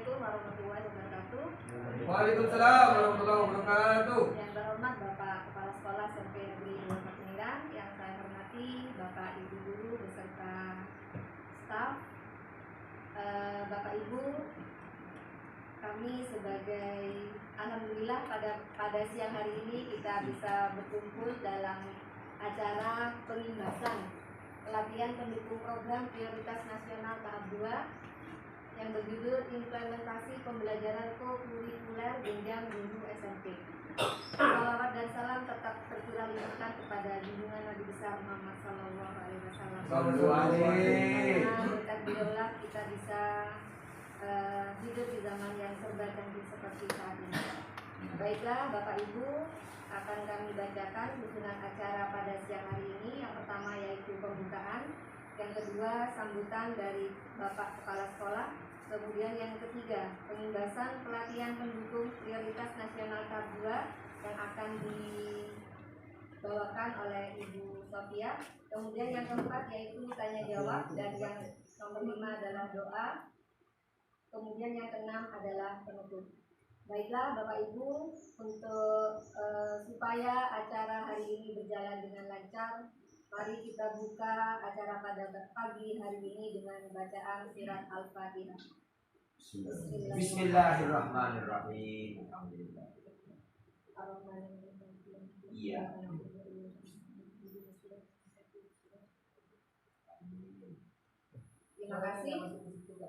Assalamualaikum warahmatullahi wabarakatuh. Waalaikumsalam warahmatullahi wabarakatuh. Yang terhormat Bapak Kepala Sekolah SMP Negeri 2 Peniran, yang saya hormati Bapak Ibu guru beserta staf. Bapak Ibu, kami sebagai alhamdulillah pada siang hari ini kita bisa berkumpul dalam acara pengimbasan pelatihan pendukung program prioritas nasional tahap 2 yang berjudul implementasi pembelajaran kokurikuler jenjang guru SMP. Salawat dan salam tetap tercurah limpahkan kepada junjungan Nabi besar Muhammad Sallallahu Alaihi Wasallam. Berkat beliaulah kita bisa hidup di zaman yang serba canggih seperti saat ini. Baiklah Bapak Ibu, akan kami bacakan susunan acara pada siang hari ini. Yang pertama yaitu pembukaan, yang kedua sambutan dari Bapak Kepala Sekolah, kemudian yang ketiga pengimbasan pelatihan pendukung prioritas nasional tahap 2 yang akan dibawakan oleh Ibu Sofia, kemudian yang keempat yaitu tanya jawab, dan yang nomor 5 adalah doa, kemudian yang keenam adalah penutup. Baiklah Bapak Ibu, untuk supaya acara hari ini berjalan dengan lancar, mari kita buka acara pada pagi hari ini dengan bacaan surat Al-Fatihah. Bismillahirrahmanirrahim. Alhamdulillah. Iya. Terima kasih.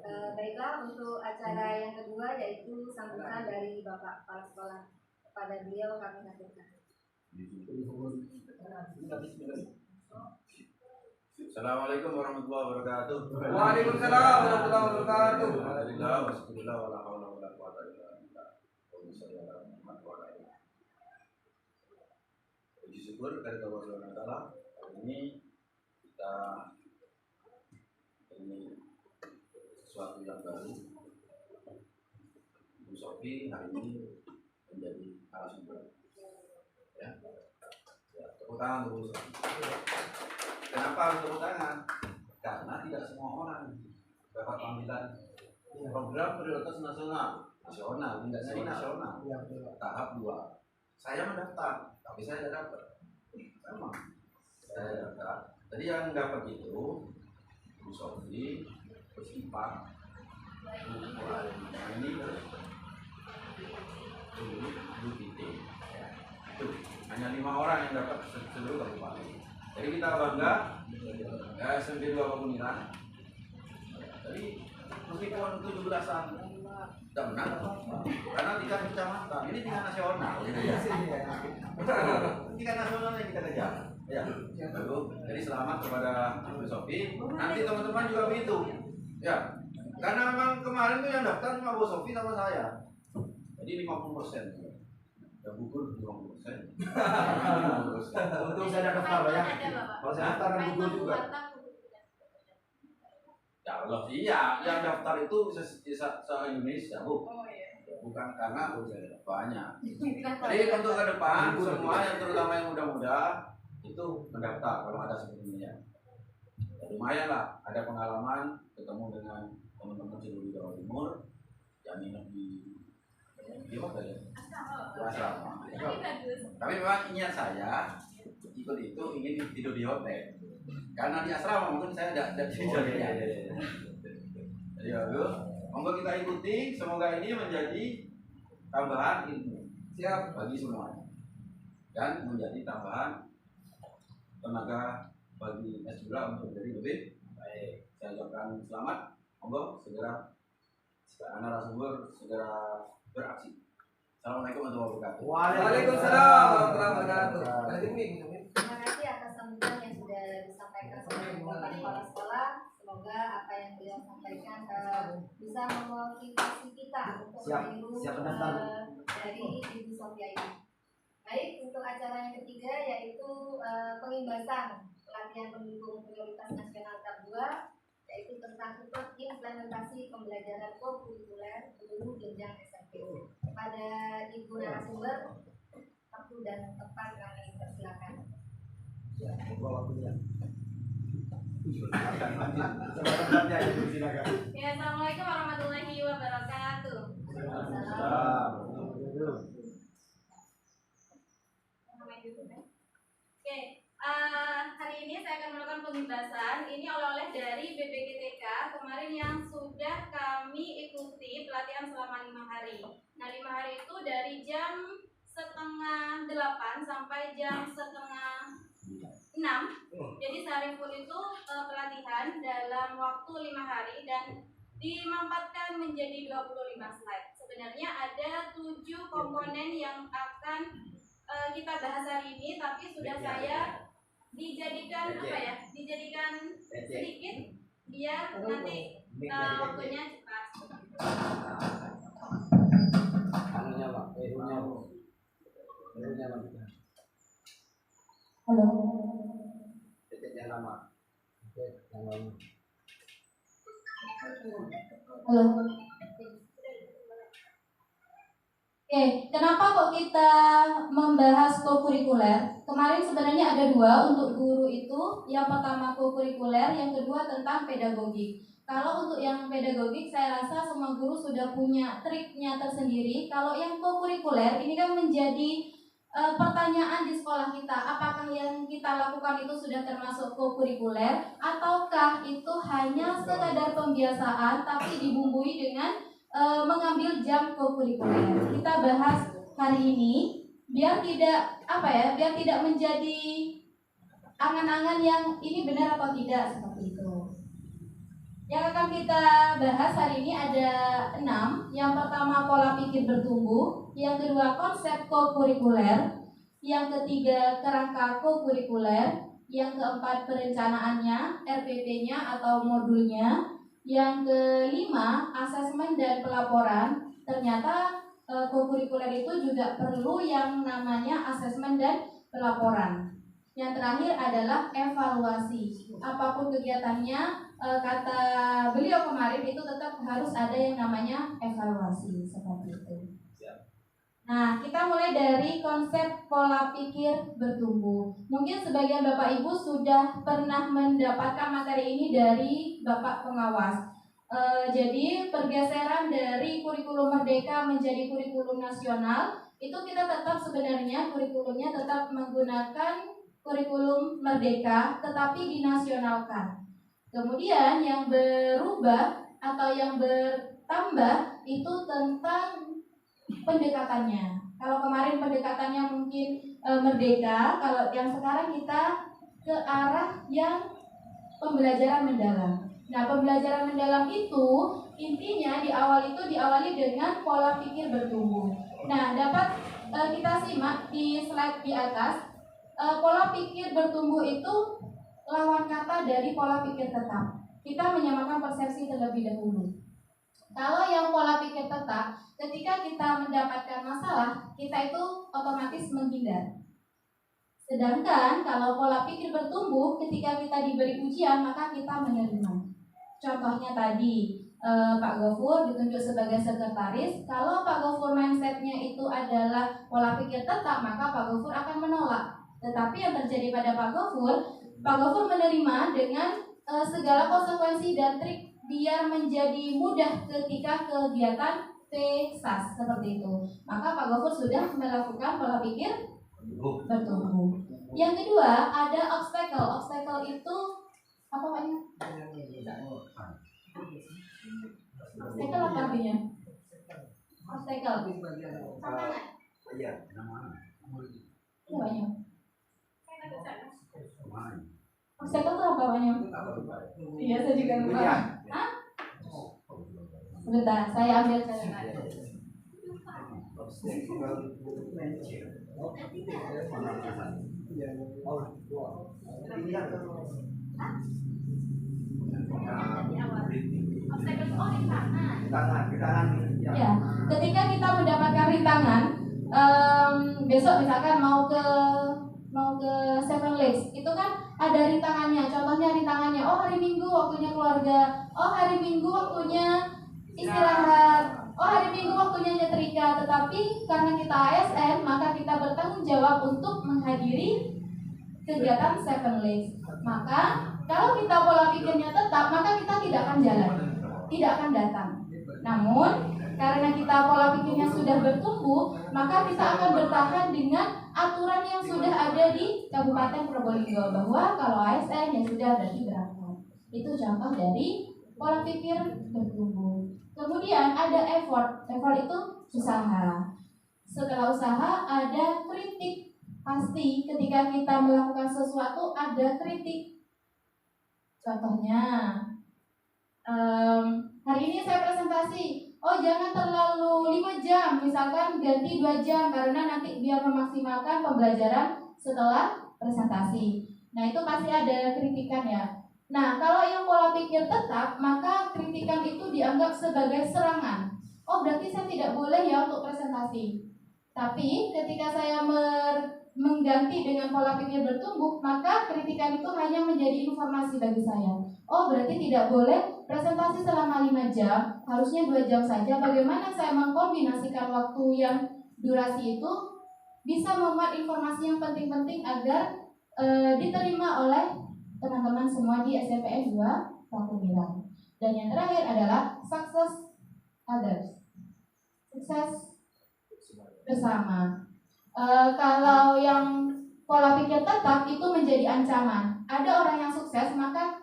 Baiklah, untuk acara yang kedua yaitu sambutan dari Bapak Kepala Sekolah. Kepada beliau kami haturkan. Assalamualaikum warahmatullahi wabarakatuh. Waalaikumsalam warahmatullahi wabarakatuh. Alhamdulillah wassallallahu wala haula wala quwwata illa billah. Puji syukur kepada Allah Subhanahu wa taala. Hari ini kita ini sesuatu yang baru. Bu Sofi hari ini menjadi narasumber. Ya. Tepuk tangan Bu Sofi. Kenapa harus tepuk tangan? Karena tidak semua orang dapat panggilan program prioritas nasional, tidak sih nasional, tahap 2. Saya mendaftar, tapi saya tidak dapat. Sama, saya daftar. Jadi yang dapat itu Bu Sofi, terus Ipak, ini Bu Titi. Itu hanya 5 orang yang dapat seluruh kabupaten. Jadi kita bangga SMP 2 Peniran. Jadi meskipun 17-an tidak menang, karena tingkat kecamatan ini tingkat nasional, gitu ya. Tingkat nasional yang kita kejar. Ya, jadi selamat kepada Bu Sofi. Nanti teman-teman juga begitu. Ya, karena memang kemarin tuh yang daftar cuma Bu Sofi sama saya. Jadi 50%. Ya gugur 50%. Untuk saya daftar ya. Kalau saya daftar kan gugur juga. Ya Allah, iya, yang daftar itu bisa se-Indonesia, Bu. Bukan karena banyak. Jadi untuk ke depan semua yang terutama yang muda-muda itu mendaftar kalau ada seperti ini ya. Lumayan lah, ada pengalaman ketemu dengan teman-teman seluruh Jawa Timur yang nginep di mana ya? Asrama. Tapi memang niat saya ikut itu ingin tidur di hotel. Karena di asrama mungkin saya tidak tidur. Jadi monggo kita ikuti, semoga ini menjadi tambahan ilmu siap bagi semuanya dan menjadi tambahan tenaga bagi S2 untuk menjadi lebih baik. Saya ucapkan selamat, monggo segera narasumber segera beraksi. Assalamualaikum warahmatullahi wabarakatuh. Waalaikumsalam warahmatullahi wabarakatuh. Terima kasih atas sambutan yang sudah disampaikan oleh Bapak Kepala Sekolah. Semoga apa yang beliau sampaikan bisa memotivasi kita untuk meniru dari Ibu Sofia ini. Baik, untuk acara yang ketiga yaitu pengimbasan pelatihan pendukung prioritas nasional tahap 2, yaitu tentang implementasi pembelajaran kokurikuler guru jenjang SMP. Kepada Ibu narasumber, waktu dan tempat kami persilakan. Ya, waktunya. Ya, assalamualaikum warahmatullahi wabarakatuh. Oke, hari ini saya akan melakukan pembebasan. Ini oleh-oleh dari BPGTK kemarin yang sudah kami ikuti pelatihan selama 5 hari. Nah, 5 hari itu dari jam setengah 8 sampai jam setengah 6. Jadi sehari full itu pelatihan dalam waktu 5 hari dan dimampatkan menjadi 25 slide. Sebenarnya ada 7 komponen yang akan kita bahas hari ini, tapi sudah saya dijadikan dijadikan sedikit biar nanti waktunya cepat. Halo. Halo. Oke, kenapa kok kita membahas kokurikuler? Kemarin sebenarnya ada 2 untuk guru itu. Yang pertama kokurikuler, yang kedua tentang pedagogik. Kalau untuk yang pedagogik, saya rasa semua guru sudah punya triknya tersendiri. Kalau yang kokurikuler, ini kan menjadi pertanyaan di sekolah kita. Apakah yang kita lakukan itu sudah termasuk kokurikuler, ataukah itu hanya sekadar pembiasaan tapi dibumbui dengan mengambil jam kokurikuler. Kita bahas hari ini biar tidak menjadi angan-angan yang ini benar atau tidak seperti itu. Yang akan kita bahas hari ini ada 6. Yang pertama pola pikir bertumbuh, yang kedua konsep kokurikuler, yang ketiga kerangka kokurikuler, yang keempat perencanaannya, RPP-nya atau modulnya, yang kelima asesmen dan pelaporan. Ternyata kokurikuler itu juga perlu yang namanya asesmen dan pelaporan. Yang terakhir adalah evaluasi. Apapun kegiatannya, kata beliau kemarin itu tetap harus ada yang namanya evaluasi seperti itu. Nah, kita mulai dari konsep pola pikir bertumbuh. Mungkin sebagian Bapak Ibu sudah pernah mendapatkan materi ini dari Bapak pengawas. Jadi pergeseran dari kurikulum merdeka menjadi kurikulum nasional, itu kita tetap sebenarnya kurikulumnya tetap menggunakan kurikulum merdeka, tetapi dinasionalkan. Kemudian yang berubah atau yang bertambah itu tentang pendekatannya. Kalau kemarin pendekatannya mungkin merdeka, kalau yang sekarang kita ke arah yang pembelajaran mendalam. Nah, pembelajaran mendalam itu intinya diawali dengan pola pikir bertumbuh. Nah, dapat kita simak di slide di atas. Pola pikir bertumbuh itu lawan kata dari pola pikir tetap. Kita menyamakan persepsi terlebih dahulu. Kalau yang pola pikir tetap, ketika kita mendapatkan masalah, kita itu otomatis menghindar. Sedangkan kalau pola pikir bertumbuh, ketika kita diberi ujian, maka kita menerima. Contohnya tadi, Pak Gofur ditunjuk sebagai sekretaris. Kalau Pak Gofur mindsetnya itu adalah pola pikir tetap, maka Pak Gofur akan menolak. Tetapi yang terjadi pada Pak Gofur menerima dengan segala konsekuensi dan trik biar menjadi mudah ketika kegiatan PSAS seperti itu. Maka Pak Gofur sudah melakukan pola pikir bertumbuh. Yang kedua ada obstacle. Obstacle itu apa Paknya? Obstacle apa artinya? Obstacle. Tantangan. Iya, namanya. Iya Paknya. Obstacle itu apa Paknya? Iya, saya juga lupa. Hah? Sebentar, saya ambil catatan. Ya, ketika kita mendapatkan rintangan, besok misalkan mau ke Seven Lakes, itu kan ada rintangannya. Contohnya rintangannya, oh hari Minggu waktunya keluarga, oh hari Minggu waktunya istirahat, oh hari Minggu waktunya nyetrika. Tetapi karena kita ASN, maka kita bertanggung jawab untuk menghadiri kegiatan Seven Lakes. Maka Kalau kita pola pikirnya tetap, maka kita tidak akan jalan, tidak akan datang. Namun, karena kita pola pikirnya sudah bertumbuh, maka kita akan bertahan dengan aturan yang sudah ada di Kabupaten Probolinggo, bahwa kalau ASN yang sudah berarti berangkat. Itu contoh dari pola pikir bertumbuh. Kemudian ada effort. Effort itu usaha. Setelah usaha ada kritik. Pasti ketika kita melakukan sesuatu ada kritik. Contohnya, hari ini saya presentasi. Oh, jangan terlalu 5 jam, misalkan ganti 2 jam karena nanti biar memaksimalkan pembelajaran setelah presentasi. Nah, itu pasti ada kritikan ya. Nah, kalau yang pola pikir tetap, maka kritikan itu dianggap sebagai serangan. Oh, berarti saya tidak boleh ya untuk presentasi. Tapi ketika saya mengganti dengan pola pikir bertumbuh, maka kritikan itu hanya menjadi informasi bagi saya. Oh, berarti tidak boleh presentasi selama 5 jam, harusnya 2 jam saja. Bagaimana saya mengkombinasikan waktu yang durasi itu bisa memuat informasi yang penting-penting agar diterima oleh teman-teman semua di SDPN 2 Pakunirang. Dan yang terakhir adalah success others, sukses bersama. Kalau yang pola pikir tetap itu menjadi ancaman. Ada orang yang sukses, maka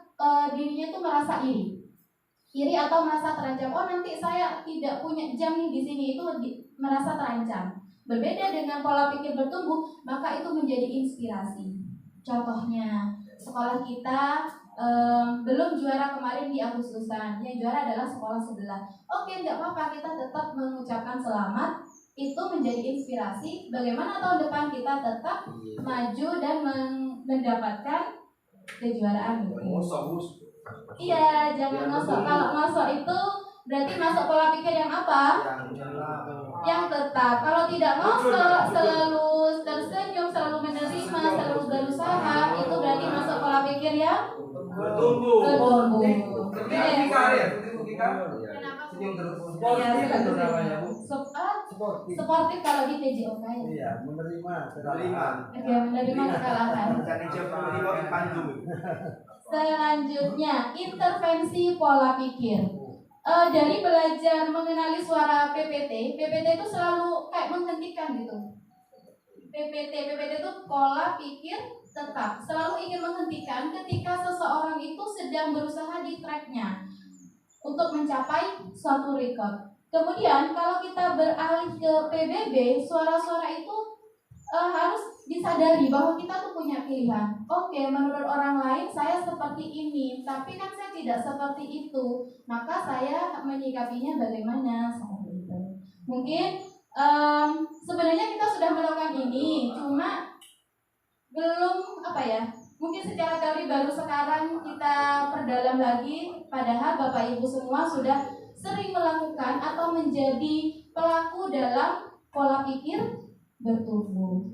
dirinya itu merasa iri atau merasa terancam. Oh, nanti saya tidak punya jam nih di sini, itu merasa terancam. Berbeda dengan pola pikir bertumbuh, maka itu menjadi inspirasi. Contohnya, sekolah kita belum juara kemarin di Agustusan, yang juara adalah sekolah sebelah. Oke, nggak apa-apa, kita tetap mengucapkan selamat. Itu menjadi inspirasi bagaimana tahun depan kita tetap maju dan mendapatkan kejuaraan gitu. Iya, jangan ngosok. Kalau ngosok itu berarti masuk pola pikir yang apa? Yang tetap. Kalau tidak ngosok, selalu tersenyum, selalu menerima, selalu berusaha, itu berarti masuk pola pikir yang Bertumbuh. Senyum terus. Sportif itu namanya, Bu. Sportif kalau di PJOK ya. Iya, menerima. Oke, menerima kekalahan. Selanjutnya, intervensi pola pikir. Dari belajar mengenali suara PPT itu selalu kayak menghentikan gitu. PPT itu pola pikir tetap, selalu ingin menghentikan ketika seseorang itu sedang berusaha di tracknya untuk mencapai suatu record. Kemudian kalau kita beralih ke PBB, suara-suara itu harus disadari bahwa kita tuh punya pilihan. Oke, menurut orang lain saya seperti ini, tapi kan saya tidak seperti itu. Maka saya menyikapinya bagaimana? Seperti itu. Mungkin sebenarnya kita sudah melakukan ini, cuma belum mungkin secara teori baru sekarang kita perdalam lagi. Padahal Bapak Ibu semua sudah sering melakukan atau menjadi pelaku dalam pola pikir bertumbuh.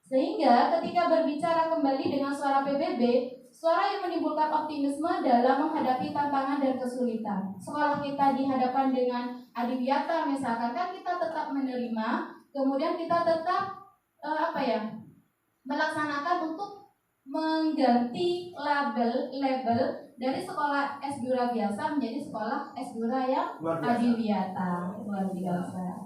Sehingga ketika berbicara kembali dengan suara PBB, suara yang menimbulkan optimisme dalam menghadapi tantangan dan kesulitan. Sekolah kita dihadapkan dengan adiwiyata misalkan, kan kita tetap menerima, kemudian kita tetap melaksanakan untuk mengganti label dari sekolah S2 biasa menjadi sekolah S2 yang adiwiyata. Luar biasa.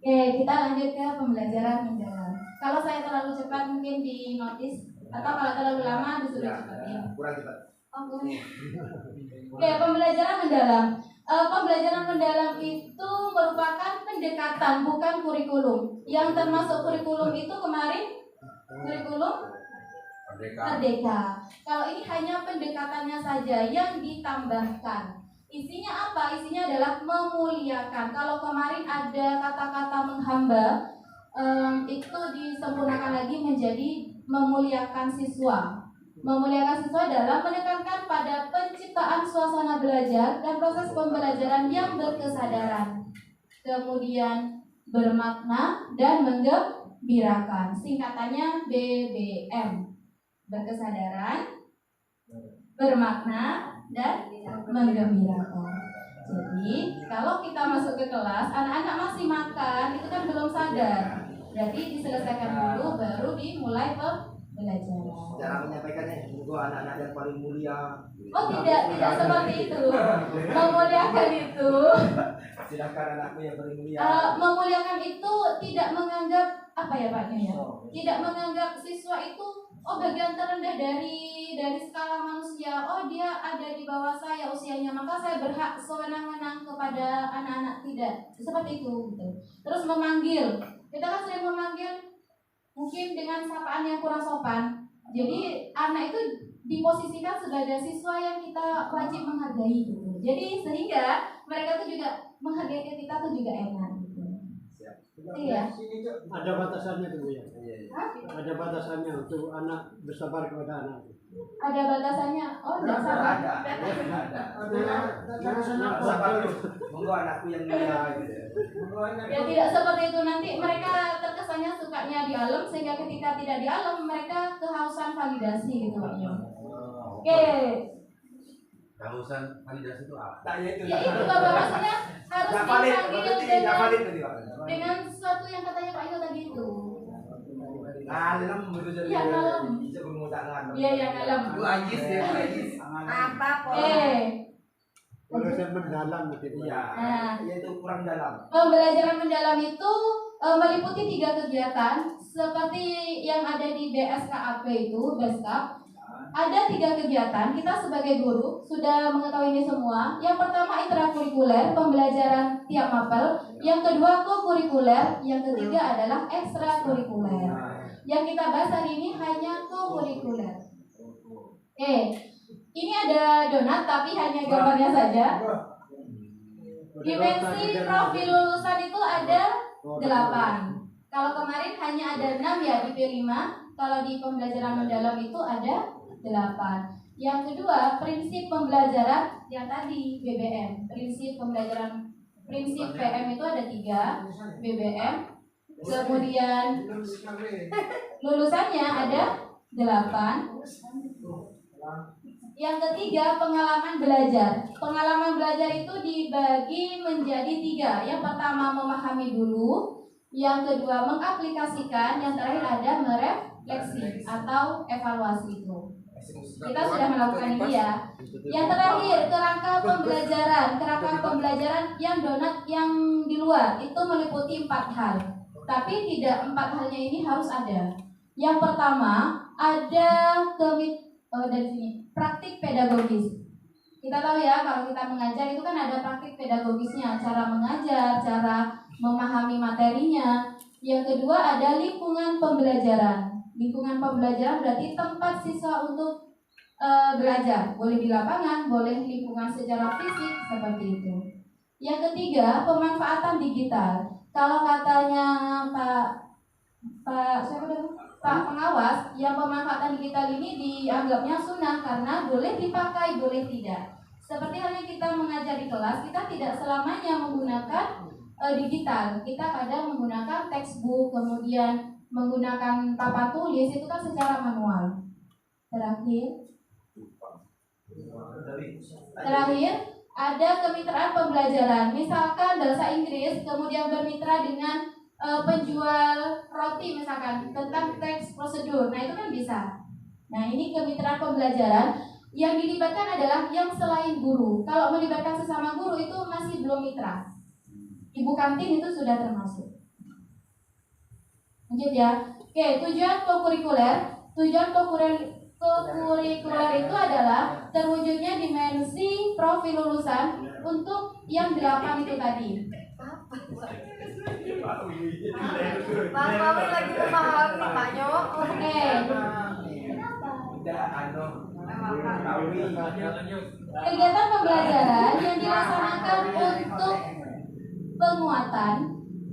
Oke, kita lanjut ke pembelajaran mendalam. Kalau saya terlalu cepat mungkin di notis, atau kalau terlalu lama disuruh cepatin. Kurang cepat. Oke, pembelajaran mendalam. Pembelajaran mendalam itu merupakan pendekatan, bukan kurikulum. Yang termasuk kurikulum itu kemarin kurikulum Merdeka. Kalau ini hanya pendekatannya saja yang ditambahkan. Isinya apa? Isinya adalah memuliakan. Kalau kemarin ada kata-kata menghamba, itu disempurnakan lagi menjadi memuliakan siswa. Memuliakan siswa dalam menekankan pada penciptaan suasana belajar dan proses pembelajaran yang berkesadaran. Kemudian bermakna dan menggembirakan. Singkatannya BBM. Berkesadaran, bermakna, dan menggembirakan. Jadi kalau kita masuk ke kelas, anak-anak masih makan, itu kan belum sadar. Berarti diselesaikan dulu, baru dimulai belajar. Cara menyampaikannya, semoga anak-anak yang paling mulia. Oh tidak seperti itu. Memuliakan itu, Silakan anakku yang paling mulia. memuliakan itu tidak menganggap apa ya Pak Nyonya? Tidak menganggap siswa itu bagian terendah dari skala manusia. Oh dia ada di bawah saya usianya, maka saya berhak sewenang-wenang kepada anak-anak. Tidak seperti itu gitu. Terus memanggil, kita kan sering memanggil mungkin dengan sapaan yang kurang sopan. Jadi anak itu diposisikan sebagai siswa yang kita wajib menghargai gitu. Jadi sehingga mereka tuh juga menghargai kita tuh juga enak gitu. Iya. Ada batasannya tuh Bu ya. Hah? Ada batasannya untuk anak bersabar kepada anak. Ada batasannya. Oh tidak sabar. Sabar dulu. Monggo anakku yang mulia gitu. Ya tidak seperti itu, nanti mereka terkesannya sukanya di alam sehingga ketika tidak di alam mereka kehausan validasi gitu Pak Nyo. Oke. Kehausan validasi itu apa? Tak ya itu. Ya itu Bapak maksudnya harus dipanggil dengan sesuatu yang katanya Pak Nyo tadi itu. Ngalem gitu jadi. Iya, ngalem. Bisa berumur tak ngalem. Iya yang alam. Bu Ajis ya, Bu Ajis. Apa Proses mendalam gitu. Iya. Nah. Yaitu kurang dalam. Pembelajaran mendalam itu meliputi 3 kegiatan seperti yang ada di BSKAP itu, Beskap. Ada 3 kegiatan, kita sebagai guru sudah mengetahui ini semua. Yang pertama intrakurikuler, pembelajaran tiap mapel. Yang kedua kokurikuler, yang ketiga adalah ekstrakurikuler. Yang kita bahas hari ini hanya kokurikuler. Ini ada donat tapi hanya gambarnya saja. Dimensi profil lulusan itu ada 8. Kalau kemarin hanya ada 6 ya di P5. Kalau di pembelajaran mendalam itu ada 8. Yang kedua, prinsip pembelajaran yang tadi BBM. Prinsip PM itu ada 3, BBM. Kemudian lulusannya ada 8. Yang ketiga, pengalaman belajar. Pengalaman belajar itu dibagi menjadi 3. Yang pertama memahami dulu, yang kedua mengaplikasikan, yang terakhir ada merefleksi atau evaluasi itu. Kita sudah melakukan ini ya. Yang terakhir, kerangka pembelajaran. Kerangka pembelajaran yang donat yang di luar itu meliputi 4 hal. Tapi tidak 4 halnya ini harus ada. Yang pertama ada dari sini praktik pedagogis. Kita tahu ya kalau kita mengajar itu kan ada praktik pedagogisnya, cara mengajar, cara memahami materinya. Yang kedua ada lingkungan pembelajaran. Lingkungan pembelajaran berarti tempat siswa untuk belajar, boleh di lapangan, boleh lingkungan secara fisik seperti itu. Yang ketiga pemanfaatan digital. Kalau katanya Pak pengawas, yang pemanfaatan digital ini dianggapnya sunnah karena boleh dipakai, boleh tidak. Seperti halnya kita mengajar di kelas, kita tidak selamanya menggunakan digital. Kita kadang menggunakan textbook, kemudian menggunakan papan tulis, itu kan secara manual. Terakhir, ada kemitraan pembelajaran. Misalkan bahasa Inggris, kemudian bermitra dengan penjual roti misalkan tentang teks prosedur. Nah itu kan bisa. Nah ini kemitraan pembelajaran. Yang dilibatkan adalah yang selain guru. Kalau melibatkan sesama guru itu masih belum mitra. Ibu kantin itu sudah termasuk. Lanjut ya. Oke, tujuan kokurikuler. Tujuan kokurikuler itu adalah terwujudnya dimensi profil lulusan untuk yang 8 itu tadi. Bapak lagi memahami Pak Nyo. Oke. Kegiatan pembelajaran yang dilaksanakan untuk penguatan,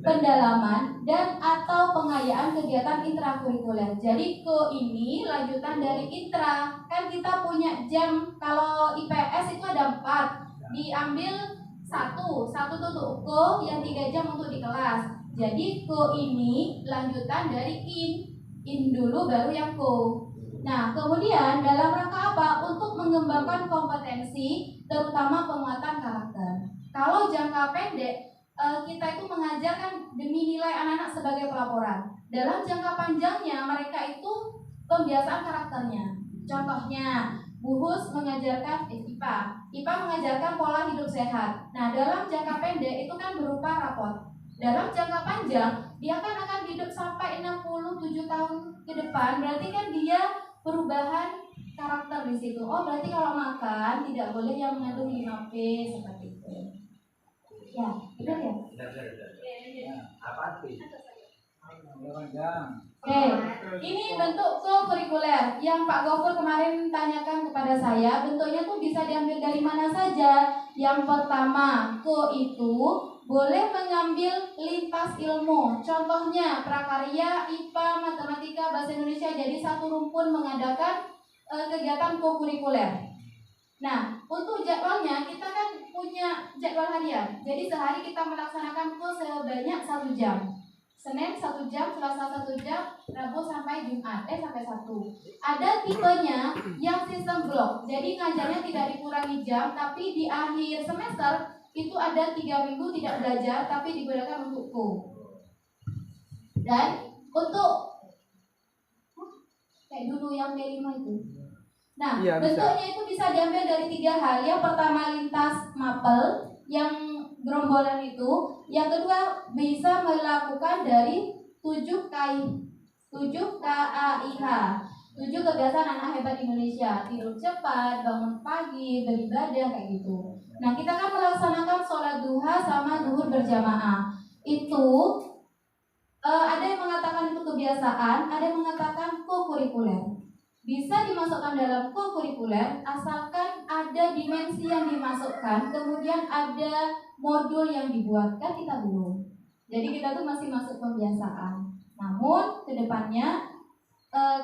pendalaman, dan atau pengayaan kegiatan intrakurikuler. Jadi ko ini lanjutan dari intra. Kan kita punya jam, kalau IPS itu ada 4, diambil satu tuh untuk ko, yang 3 jam untuk di kelas. Jadi ko ini lanjutan dari in dulu baru yang ko. Nah kemudian dalam rangka apa? Untuk mengembangkan kompetensi, terutama penguatan karakter. Kalau jangka pendek kita itu mengajarkan demi nilai anak-anak sebagai pelaporan. Dalam jangka panjangnya mereka itu pembiasaan karakternya. Contohnya, Buhus mengajarkan IPA mengajarkan pola hidup sehat. Nah, dalam jangka pendek itu kan berupa rapot. Dalam jangka panjang, dia kan akan hidup sampai 67 tahun ke depan. Berarti kan dia perubahan karakter di situ. Oh, berarti kalau makan tidak boleh yang mengandung 5P seperti itu. Ya, benar ya? Apa sih? Oke, ini bentuk co-kurikuler yang Pak Gofur kemarin tanyakan kepada saya. Bentuknya tuh bisa diambil dari mana saja. Yang pertama, co itu boleh mengambil lintas ilmu. Contohnya prakarya, IPA, matematika, bahasa Indonesia. Jadi satu rumpun mengadakan kegiatan co-kurikuler. Nah, untuk jadwalnya kita kan punya jadwal harian. Jadi sehari kita melaksanakan co sebanyak 1 jam. Senin 1 jam, Selasa 1 jam, Rabu sampai Jumat, sampai Sabtu. Ada tipenya yang sistem blok. Jadi ngajarnya tidak dikurangi jam, tapi di akhir semester itu ada 3 minggu tidak belajar, tapi digunakan untuk co. Dan untuk kayak dulu yang D5 itu. Nah, Iya, bentuknya itu bisa diambil dari 3 hal. Yang pertama lintas mapel yang gerombolan itu. Yang kedua bisa melakukan dari 7 KAIH. 7 kebiasaan anak hebat Indonesia. Tidur cepat, bangun pagi, beribadah kayak gitu. Nah, kita kan melaksanakan sholat duha sama duhur berjamaah. Itu ada yang mengatakan itu kebiasaan, ada yang mengatakan co-kurikuler. Bisa dimasukkan dalam co-kurikuler asalkan ada dimensi yang dimasukkan, kemudian ada modul yang dibuat. Kan kita belum. Jadi kita tuh masih masuk pembiasaan. Namun kedepannya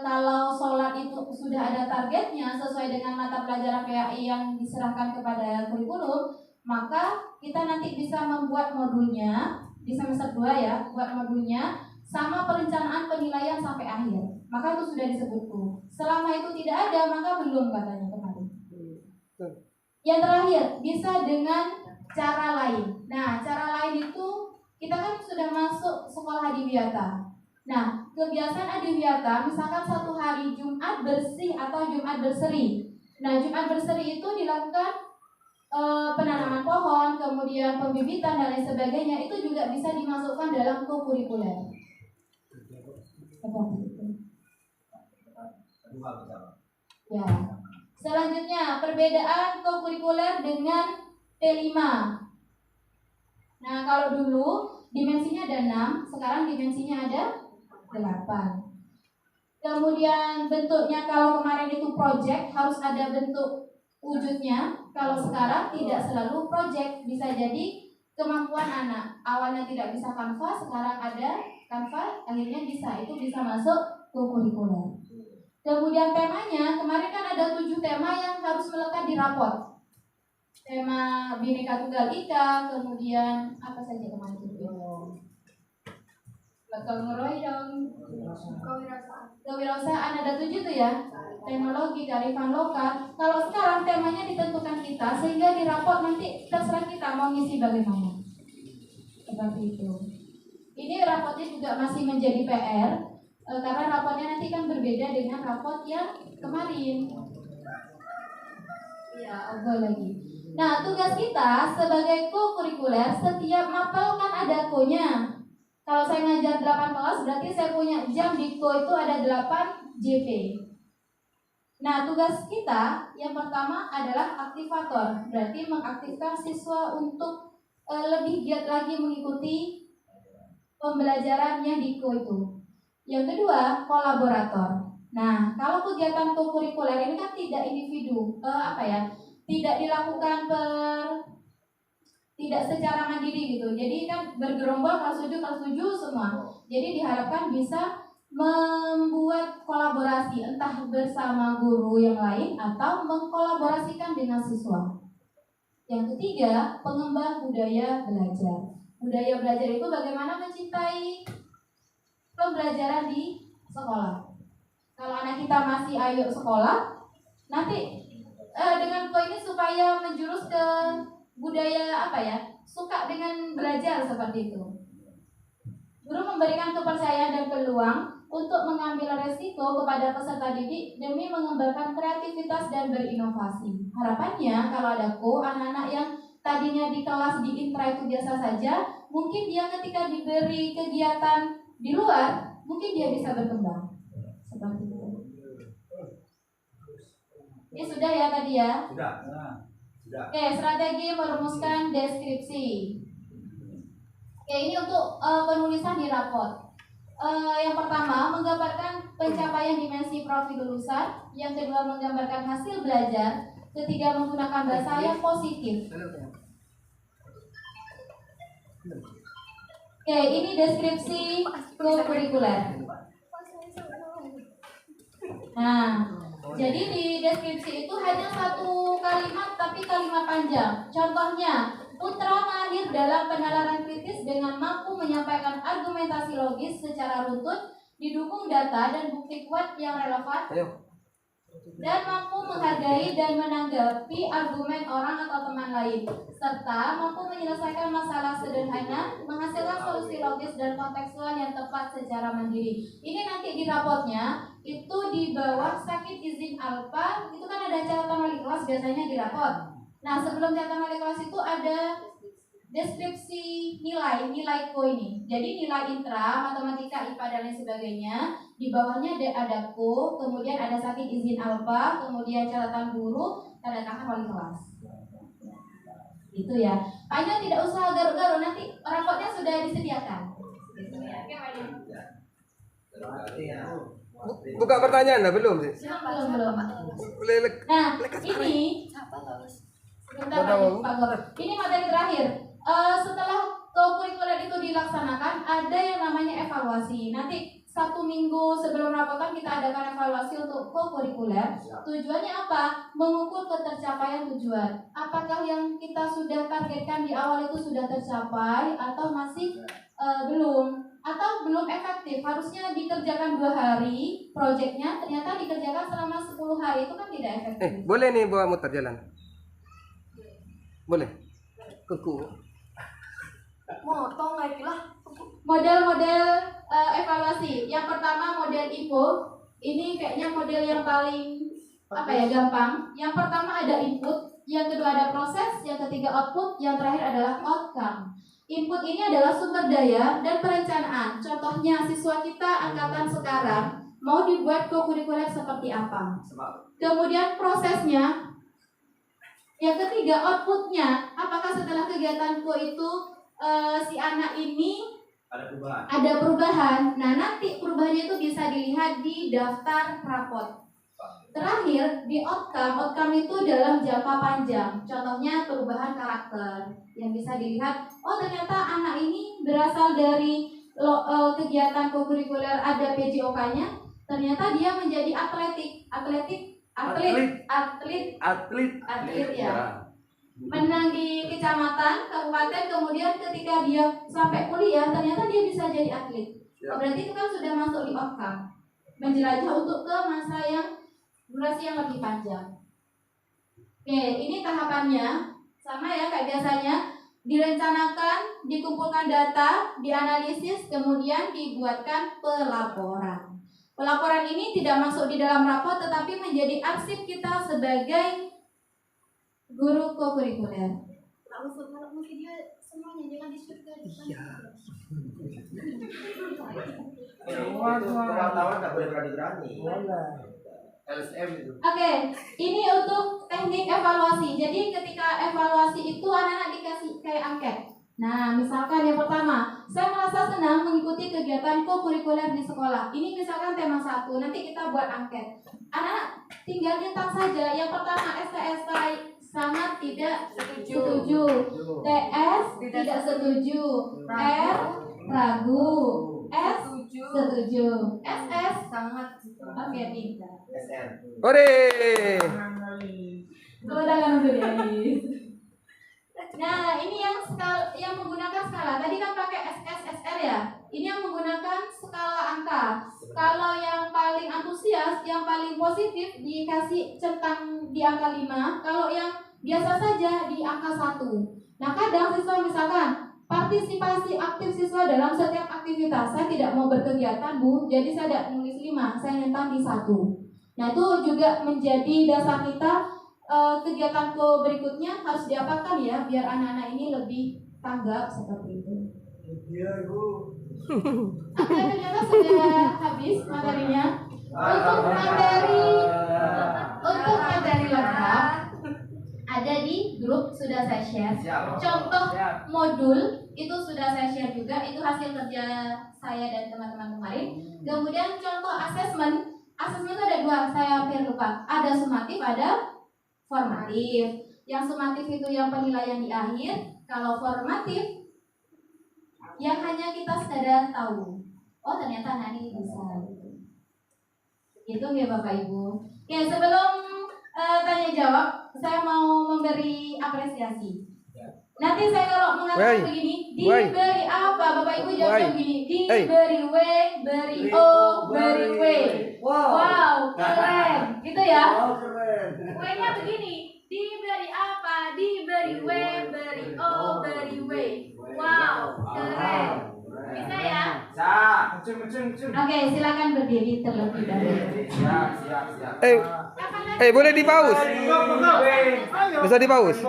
kalau sholat itu sudah ada targetnya sesuai dengan mata pelajaran PAI yang diserahkan kepada kurikulum, maka kita nanti bisa membuat modulnya di semester 2 ya, buat modulnya sama perencanaan penilaian sampai akhir. Maka itu sudah disebutku. Selama itu tidak ada, maka belum katanya kemarin. Yang terakhir, bisa dengan cara lain. Nah, cara lain itu kita kan sudah masuk sekolah adiwiyata. Nah, kebiasaan adiwiyata misalkan 1 hari Jumat bersih atau Jumat berseri. Nah, Jumat berseri itu dilakukan penanaman pohon, kemudian pembibitan dan lain sebagainya. Itu juga bisa dimasukkan dalam co-kurikuler. Seperti itu. Ya. Selanjutnya, perbedaan co-kurikuler dengan P5. Nah, kalau dulu dimensinya ada 6, sekarang dimensinya ada 8. Kemudian bentuknya kalau kemarin itu project harus ada bentuk wujudnya. Kalau sekarang tidak selalu project, bisa jadi kemampuan anak. Awalnya tidak bisa Canva, sekarang ada Canva, akhirnya bisa. Itu bisa masuk co-kurikuler. Kemudian temanya, kemarin kan ada 7 tema yang harus melekat di raport. Tema Bhinneka Tunggal Ika, kemudian apa saja kemarin itu? Gotong royong, kewirausahaan ada 7 tuh ya. Teknologi, kearifan lokal. Kalau sekarang temanya ditentukan kita, sehingga di raport nanti terserah kita mau ngisi bagaimana. Seperti itu. Ini rapotnya juga masih menjadi PR. Karena raportnya nanti kan berbeda dengan raport yang kemarin. Ya, lagi. Nah, tugas kita sebagai co-kurikuler, setiap mapel kan ada ko-nya. Kalau saya ngajar 8 kelas, berarti saya punya jam di ko itu ada 8 JP. Nah, tugas kita yang pertama adalah aktivator. Berarti mengaktifkan siswa untuk lebih giat lagi mengikuti pembelajarannya di ko itu. Yang kedua, kolaborator. Nah, kalau kegiatan co-kurikuler ini kan tidak individu, tidak dilakukan tidak secara mandiri gitu. Jadi kan bergerombol kelas 7 semua. Jadi diharapkan bisa membuat kolaborasi entah bersama guru yang lain atau mengkolaborasikan dengan siswa. Yang ketiga, pengembang budaya belajar. Budaya belajar itu bagaimana mencintai pembelajaran di sekolah. Kalau anak kita masih ayo sekolah, nanti dengan ko ini supaya menjurus ke budaya suka dengan belajar seperti itu. Guru memberikan kepercayaan dan peluang untuk mengambil resiko kepada peserta didik demi mengembangkan kreativitas dan berinovasi. Harapannya kalau ada anak-anak yang tadinya di kelas di intra itu biasa saja, mungkin dia ketika diberi kegiatan di luar, mungkin dia bisa berkembang. Seperti itu. Ini sudah ya tadi ya? Sudah. Sudah. Oke, strategi merumuskan deskripsi. Oke, ini untuk penulisan di raport. Yang pertama, menggambarkan pencapaian dimensi profil lulusan. Yang kedua, menggambarkan hasil belajar. Ketiga, menggunakan bahasa yang positif. Oke, ini deskripsi kurikuler. Nah, jadi di deskripsi itu hanya satu kalimat tapi kalimat panjang. Contohnya, Putra mahir dalam penalaran kritis dengan mampu menyampaikan argumentasi logis secara runtut, didukung data dan bukti kuat yang relevan, dan mampu menghargai dan menanggapi argumen orang atau teman lain, serta mampu menyelesaikan masalah sederhana, menghasilkan solusi logis dan kontekstual yang tepat secara mandiri. Ini nanti di rapotnya itu di bawah sakit izin alfa itu kan ada catatan wali kelas biasanya di rapot. Nah, sebelum catatan wali kelas itu ada deskripsi nilai ko ini. Jadi nilai intra, matematika, IPA dan lain sebagainya. Di bawahnya ada ko, kemudian ada sakit izin alfa, kemudian catatan guru, tanda tangan wali kelas. Itu ya. Hanya tidak usah garuk-garuk, nanti rapotnya sudah disediakan. Gitu ya. Oke, Buka pertanyaan dah belum sih? belum. Nah, ini sebentar Pak Gor. Ini materi terakhir. Setelah kurikuler itu dilaksanakan, ada yang namanya evaluasi. Nanti 1 minggu sebelum rapotan kita adakan evaluasi untuk kurikuler. Tujuannya apa? Mengukur ketercapaian tujuan. Apakah yang kita sudah targetkan di awal itu sudah tercapai atau masih belum? Atau belum efektif? Harusnya dikerjakan 2 hari proyeknya, ternyata dikerjakan selama 10 hari, itu kan tidak efektif. Boleh nih bawa muter jalan? Boleh? Kuku. Motong lagi lah. Model-model evaluasi. Yang pertama model IPO. Ini kayaknya model yang paling gampang. Yang pertama ada input, yang kedua ada proses, yang ketiga output, yang terakhir adalah outcome. Input ini adalah sumber daya dan perencanaan. Contohnya siswa kita angkatan sekarang mau dibuat kurikuler seperti apa. Kemudian prosesnya. Yang ketiga outputnya. Apakah setelah kegiatan itu si anak ini ada perubahan. Nah, nanti perubahannya itu bisa dilihat di daftar raport. Terakhir, di outcome itu dalam jangka panjang. Contohnya perubahan karakter yang bisa dilihat, oh ternyata anak ini berasal dari kegiatan kurikuler ada PJOK-nya, ternyata dia menjadi atlet ya. Menang di kecamatan, kabupaten, kemudian ketika dia sampai kuliah ternyata dia bisa jadi atlet. Berarti itu kan sudah masuk di outcome. Menjelajah untuk ke masa yang durasi yang lebih panjang. Oke, ini tahapannya sama ya kayak biasanya. Direncanakan, dikumpulkan data, dianalisis, kemudian dibuatkan pelaporan. Pelaporan ini tidak masuk di dalam rapor tetapi menjadi arsip kita sebagai guru kurikuler. Kalau video semuanya jangan di-share. Iya. Wartawan nggak boleh berani-berani. LSM itu. Oke, ini untuk teknik evaluasi. Jadi ketika evaluasi itu anak-anak dikasih kayak angket. Nah, misalkan yang pertama, saya merasa senang mengikuti kegiatan kurikuler di sekolah. Ini misalkan tema 1, nanti kita buat angket. Anak-anak tinggal nyetak saja. Yang pertama, STSI sangat tidak setuju. TS tidak setuju. R ragu. S setuju. SS sangat. Oke, tidak. SN. Ore. Tepuk tangan untuk Denis. Nah, ini yang menggunakan skala. Tadi kan pakai SS, SR ya. Ini yang menggunakan skala angka. Kalau yang paling antusias, yang paling positif dikasih centang di angka 5. Kalau yang biasa saja di angka 1. Nah, kadang siswa misalkan Partisipasi aktif siswa dalam setiap aktivitas. Saya tidak mau berkegiatan, Bu, jadi saya tidak nulis 5, saya nyentang di 1. Nah, itu juga menjadi dasar kita. Kegiatan berikutnya harus diapakan ya, biar anak-anak ini lebih tanggap seperti itu. Iya, Bu. Oke, ternyata sudah habis materinya. Untuk materi lengkap ada di grup, sudah saya share. Contoh modul itu sudah saya share juga, itu hasil kerja saya dan teman-teman kemarin. Kemudian contoh asesmen itu ada 2, saya hampir lupa. Ada sumatif, ada formatif. Yang sumatif itu yang penilaian di akhir. Kalau formatif yang hanya kita sekadar tahu, oh ternyata anak ini bisa. Itu ya Bapak Ibu. Oke, sebelum tanya jawab, saya mau memberi apresiasi. Nanti saya kalau mengatakan begini, diberi apa, Bapak Ibu jawabnya begini, diberi W, beri O, beri W. Wow, keren. Gitu ya. W-nya begini, diberi apa, diberi W, beri O, beri W. Wow, keren. Bisa ya? Oke, silakan berdiri terlebih dahulu. Siap. Boleh di pause? Bisa di pause?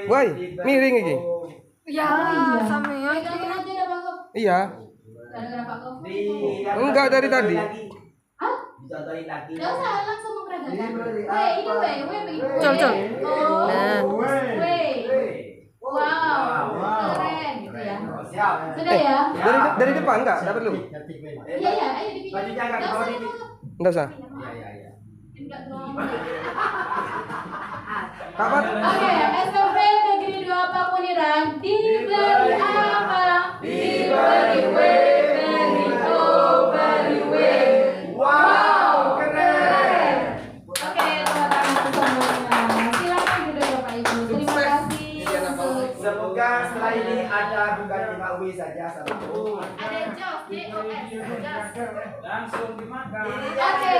Boy, miring ini. Ya, sama ya. Pegangan aja dah Pak Gop. Iya. Gara-gara Pak Gop. Enggak dari tadi. Hah? Dicontohin lagi. Gak usah langsung memperagakan. Ini W begini. Col. Oh, W. Wow, keren gitu ya. Siap. Sudah ya? Dari depan enggak? Enggak perlu. Iya ya, ayo dibikin. Bajunya nggak Gak dibawa usah dikit. Pak Gop. Enggak usah. Iya. Enggak dong. Kapan? Oke, SMP Negeri 2 Pakuniran diberi apa? Diberi W, beri O, beri W. Wow, keren. Oke, tepuk tangan semuanya. Silakan duduk Bapak Ibu. Terima kasih untuk Semoga setelah ini ada bukan cuma UI saja satu. ada Jos, Jos. Langsung dimakan. Oke.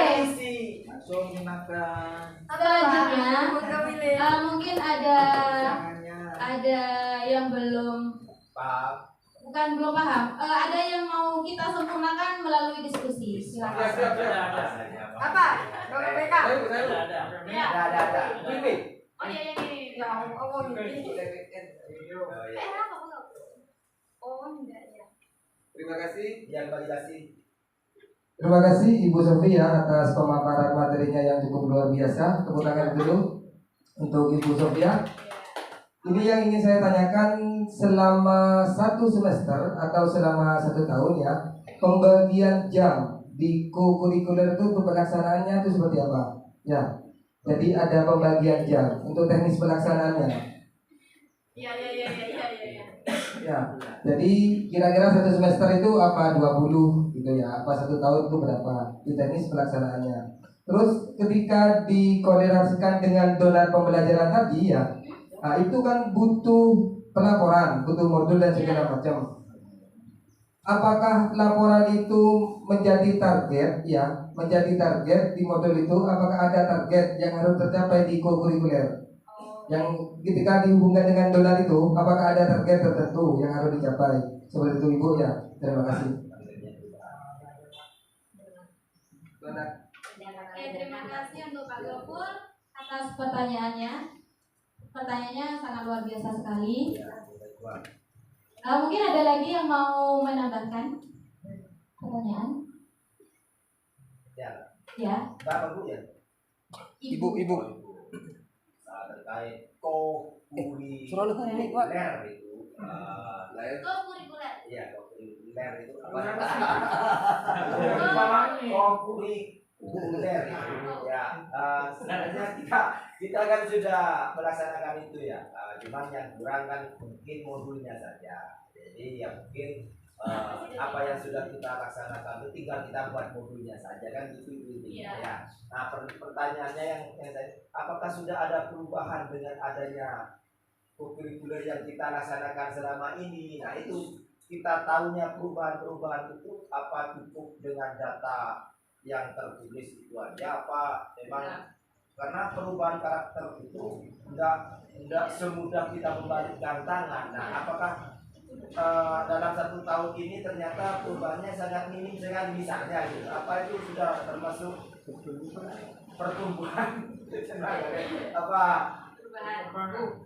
Langsung dimakan. Selanjutnya mungkin ada Tangannya. yang belum Paham. bukan belum paham. Ada yang mau kita sempurnakan melalui diskusi. Silakan. Apa? Dokter BK. Ya. Ada. Ini. Oh iya ini. Ya, oh ini. Oh, iya. Oh enggak ya. Terima kasih. Yang validasi. Terima kasih Ibu Sofia atas pemaparan materinya yang cukup luar biasa. Tepuk tangan dulu untuk Ibu Sofia. Ini yang ingin saya tanyakan, selama 1 semester atau selama 1 tahun ya, pembagian jam di co-curricular itu untuk pelaksanaannya itu seperti apa? Ya, jadi ada pembagian jam untuk teknis pelaksanaannya. Iya. Ya, jadi kira-kira 1 semester itu apa 20 gitu ya, apa 1 tahun itu berapa di teknis pelaksanaannya. Terus ketika dikorelasikan dengan dolar pembelajaran tadi ya, nah itu kan butuh pelaporan, butuh modul dan segala macam. Apakah laporan itu menjadi target ya, menjadi target di modul itu? Apakah ada target yang harus tercapai di co-curricular? Yang ketika dihubungkan dengan dolar itu, apakah ada target tertentu yang harus dicapai? Seperti itu Ibu ya. Terima kasih. Oke, terima kasih untuk Pak Gopur atas pertanyaannya. Pertanyaannya sangat luar biasa sekali. Mungkin ada lagi yang mau menambahkan pertanyaan? Ya. Bapak Bu ya. Ibu. Terkait co-curricular itu. Co-curricular. Iya, co-curricular itu apa? Co-curricular itu ya. Sebenarnya kita kan sudah melaksanakan itu ya. Cuman yang kurang kan mungkin modulnya saja. Jadi ya mungkin apa yang sudah kita laksanakan itu tinggal kita buat modulnya saja kan itu intinya ya. Nah pertanyaannya yang saya, apakah sudah ada perubahan dengan adanya co-curricular yang kita laksanakan selama ini? Nah itu kita tahunya perubahan-perubahan itu apa cukup dengan data yang tertulis itu aja apa memang karena perubahan karakter itu tidak semudah kita membalikkan tangan. Nah, apakah dalam 1 tahun ini ternyata perubahannya sangat minim sekali misalnya gitu. Apa itu sudah termasuk pertumbuhan apa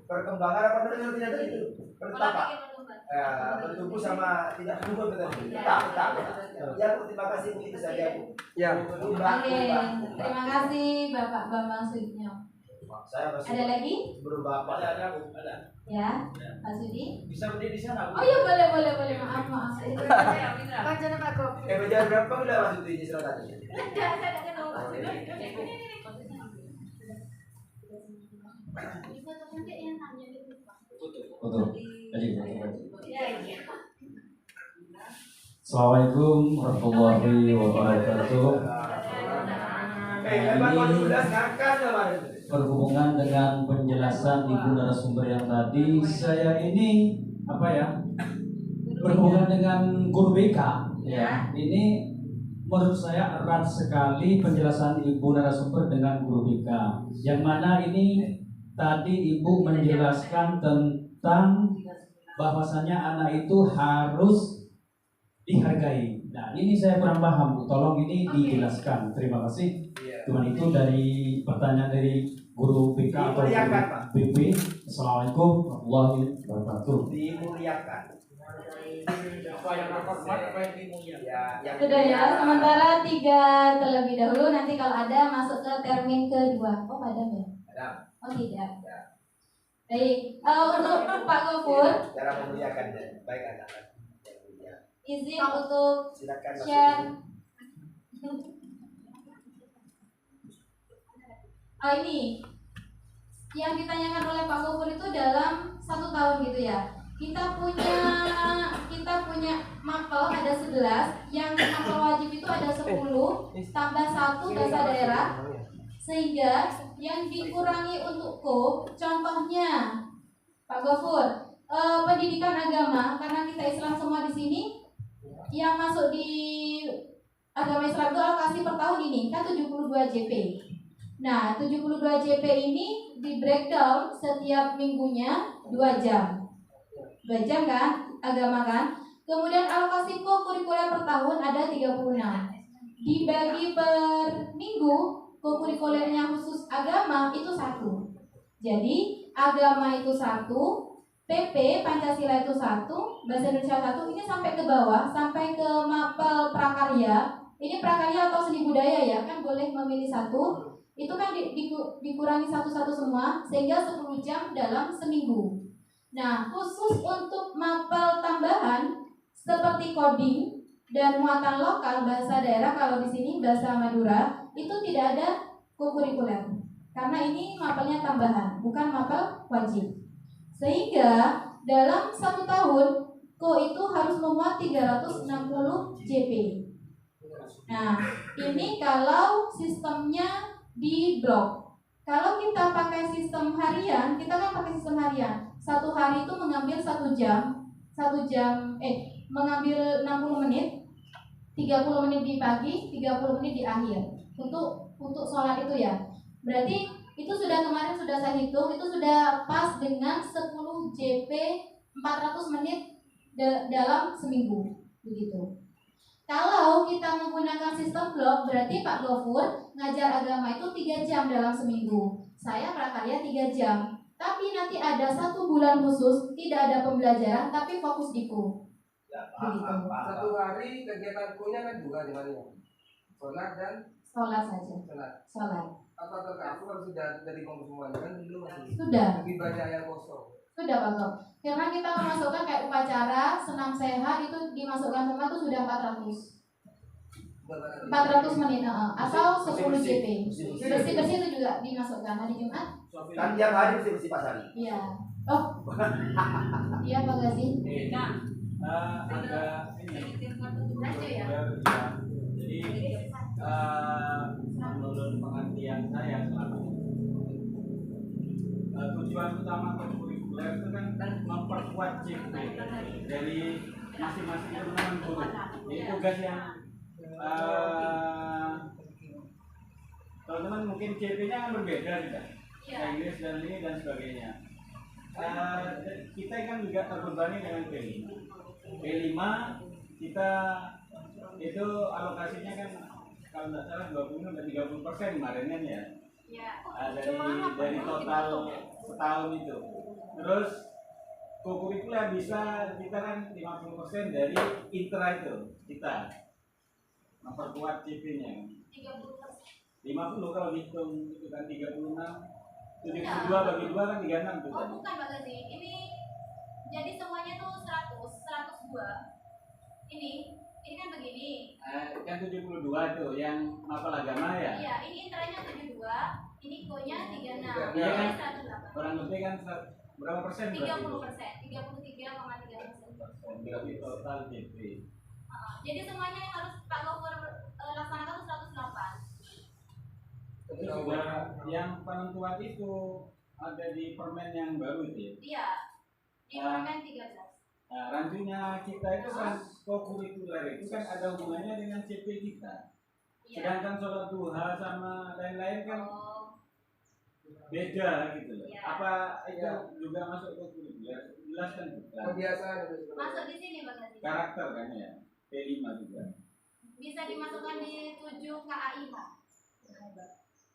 perkembangan apa tidak itu bertumbuh sama tidak bertumbuh betul. Tak. Ya, terima kasih Bu, itu saja Bu. Ya. Oke, terima kasih Bapak Bambang Sudinyo. Saya masih Ada lagi? berubah apa? Ada Bu, ada. Ya, Pak Sudi. Bisa berdiri di sana Bu. Oh iya, boleh. Maaf. Wajahnya Pak Gop. Jam berapa udah masuk di silakan. Enggak, saya enggak kenal Pak Sudi. Betul. Iya. Assalamualaikum warahmatullahi wabarakatuh. Berhubungan dengan penjelasan ibu narasumber yang tadi, saya ini berhubungan dengan guru BK. Ya, ini menurut saya erat sekali penjelasan ibu narasumber dengan guru BK. Yang mana ini tadi ibu menjelaskan tentang bahwasanya anak itu harus dihargai. Nah, ini saya kurang paham, Bu. Tolong ini dijelaskan. Terima kasih. Cuman itu dari pertanyaan dari guru BK atau guru BP. Assalamualaikum warahmatullahi wabarakatuh. Dimuliakan. Sudah ya, sementara 3 terlebih dahulu. Nanti kalau ada masuk ke termin kedua. Oh, padam ya? Oh, tidak. Baik, untuk Pak Gofur, Cara memuliakan baik anak. izin untuk Silakan share. Oh, ini yang ditanyakan oleh Pak Gofur itu dalam 1 tahun gitu ya. Kita punya mapel ada 11, yang mapel wajib itu ada 10, tambah 1 bahasa daerah, sehingga yang dikurangi untuk contohnya Pak Gofur, pendidikan agama, karena kita Islam semua di sini, yang masuk di agama Islam itu alokasi per tahun ini kan 72 JP. Nah, 72 JP ini di breakdown setiap minggunya 2 jam. 2 jam kan, agama kan. Kemudian alokasi kurikuler per tahun ada 36. Dibagi per minggu, kurikulernya khusus agama itu 1. Jadi, agama itu 1, PP Pancasila itu 1, bahasa Indonesia 1, ini sampai ke bawah, sampai ke mapel prakarya. Ini prakarya atau seni budaya ya, kan boleh memilih 1. Itu kan dikurangi 1 semua, sehingga 10 jam dalam seminggu. Nah, khusus untuk mapel tambahan seperti coding dan muatan lokal bahasa daerah, kalau di sini bahasa Madura, itu tidak ada kurikuler. Karena ini mapelnya tambahan, bukan mapel wajib. Sehingga dalam 1 tahun itu harus memuat 360 JP. Nah, ini kalau sistemnya di blok. Kalau kita pakai sistem harian, kita kan pakai sistem harian. 1 hari itu mengambil 1 jam, mengambil 60 menit, 30 menit di pagi, 30 menit di akhir untuk sholat itu ya. Berarti itu kemarin sudah saya hitung, itu sudah pas dengan 10 JP 400 menit dalam seminggu begitu. Kalau kita menggunakan sistem blok, berarti Pak Gofur ngajar agama itu 3 jam dalam seminggu. Saya prakarya 3 jam. Tapi nanti ada 1 bulan khusus, tidak ada pembelajaran, tapi fokus diku. Begitu. 1 hari kegiatan punya kan 2 di mana? Sholat dan Sholat saja. Sholat. Apa aku kan sudah dari ngomong semuanya kan dulu masih Sudah. lebih banyak yang kosong. Sudah Pak Gofur. Karena kita memasukkan kayak upacara, senam sehat itu dimasukkan semua itu sudah 400 menit atau 10 JP. Bersih-bersih itu juga dimasukkan hari Jumat. Kan tiap hari bersih Pak Sari. Iya. Oh. Iya Pak Gazi. Agak ini. Jadi menurut pengertian saya selama ini tujuan utama kurikuler itu kan memperkuat JP dari masing-masing teman-teman guru. Jadi tugas yang teman-teman mungkin CP-nya kan berbeda tidak? Iya. Bahasa Inggris dan ini dan sebagainya. Kita kan juga terbebani dengan P5. P5 kita itu alokasinya kan kalau nggak salah 20 dan 30% kemarin kan ya. Iya. Dari total setahun itu. Terus kokurikuler bisa kita kan 50% dari intra itu kita memperkuat CP-nya. 30%. 50 kalau dihitung itu kan 36, 72 bagi 2 kan 36 tuh Oh kan. bukan Pak Gazi, ini jadi semuanya tuh 102. Ini kan begini. Kan 72 tuh yang mapel agama ya. Iya, ini intranya 72, ini ko-nya 36. Iya kan? Ini 108. Orang lebih kan berapa persen berarti? 33,3%. Berarti total CP. Jadi semuanya yang harus Pak Gofur laksanakan itu 108. Itu juga yang penentuan itu ada di permen yang baru itu ya. Iya. Di permen 13. Nah, rancunya kita itu kan kokurikuler itu kan ada hubungannya dengan CP kita. Iya. Sedangkan sholat duha sama lain-lain kan Oh, beda gitu loh. Iya. Apa itu Iya. juga masuk kokurikuler? Jelas kan bukan. Kebiasaan itu sebenarnya. masuk di sini Pak Gazi. Karakter kan ya. P5 juga. Bisa dimasukkan di 7 KAIH.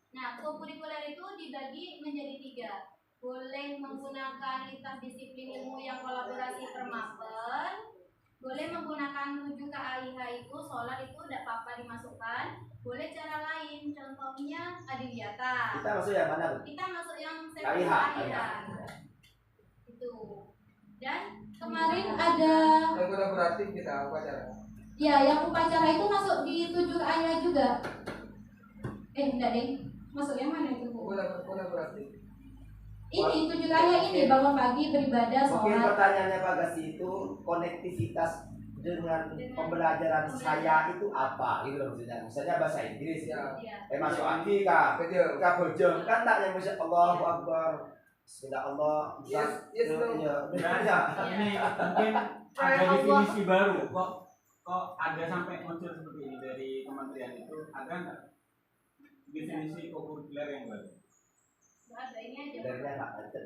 Nah, kokurikuler itu dibagi menjadi 3. Boleh menggunakan lintas disiplin ilmu yang kolaborasi per mapel. Boleh menggunakan 7 KAIH itu, sholat itu tidak apa-apa dimasukkan. Boleh cara lain, contohnya adiliyata. Kita masuk yang mana? Kita masuk yang KAIH. Itu. Dan kemarin ada Yang kolaboratif kita apa cara? ya yang upacara itu masuk di 7 KAIH juga. Enggak deh. Masuk yang mana itu, Bu? Kolaboratif. Ini 7 KAIH ini bangun pagi beribadah Mungkin sholat. pertanyaannya Pak Gasi itu konektivitas dengan pembelajaran saya itu apa gitu loh maksudnya. Misalnya bahasa Inggris ya. Iya. Masuk aki kak. Betul. Kak bojong kan tak yang masya Allahu Akbar. Bismillah Allah. Yes, yes, no. Iya. Nah, ini mungkin ada definisi baru. Kok ada sampai muncul seperti ini dari kementerian itu? Ada nggak definisi kokurikuler yang baru? Nggak ada, ini aja. Dari nggak ada.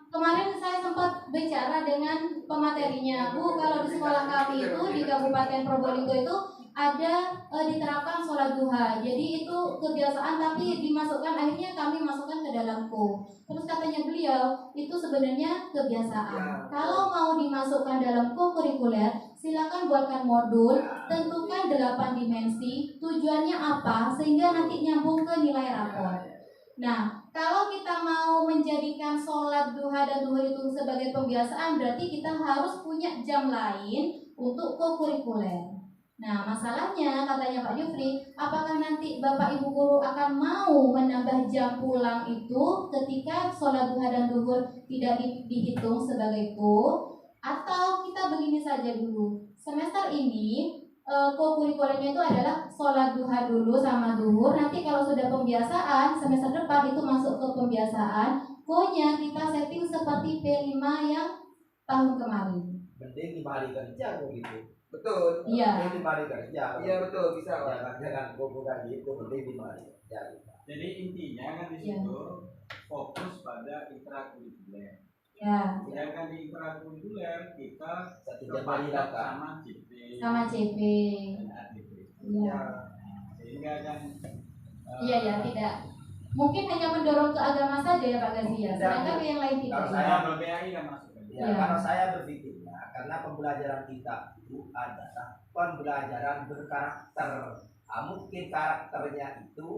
Kemarin saya sempat bicara dengan pematerinya, Bu. Kalau di sekolah kami itu di Kabupaten Probolinggo itu ada diterapkan sholat duha. Jadi itu kebiasaan tapi dimasukkan akhirnya kami masukkan ke dalam ko. Terus katanya beliau itu sebenarnya kebiasaan. Kalau mau dimasukkan dalam kurikuler, silakan buatkan modul, tentukan 8 dimensi, tujuannya apa sehingga nanti nyambung ke nilai rapor. Nah, kalau kita mau menjadikan sholat duha dan duhur itu sebagai pembiasaan, berarti kita harus punya jam lain untuk kurikuler. Nah, masalahnya katanya Pak Yufri, apakah nanti Bapak Ibu guru akan mau menambah jam pulang itu ketika sholat duha dan duhur tidak dihitung sebagai atau kita begini saja dulu. Semester ini kurikulernya itu adalah sholat duha dulu sama duhur. Nanti kalau sudah pembiasaan, semester depan itu masuk ke pembiasaan. Ko-nya kita setting seperti P5 yang tahun kemarin. Mending 5 hari kerja kok gitu. Betul. Iya. Mending 5 hari kerja. Iya betul bisa. Jangan bukan gitu. Mending 5 hari kerja. Jadi intinya kan di situ fokus pada intrakurikuler. Ya. Sedangkan di intrakurikuler kita Satu jam hari lah Kak. sama CP Sama CP. dan ADP. Iya. Sehingga kan Iya ya, tidak. Mungkin hanya mendorong ke agama saja ya Pak Gazi ya. Sedangkan yang lain tidak. Kalau saya BPI kan masuk kan. Ya, Iya. kalau saya berpikirnya karena pembelajaran kita itu adalah pembelajaran berkarakter. Mungkin karakternya itu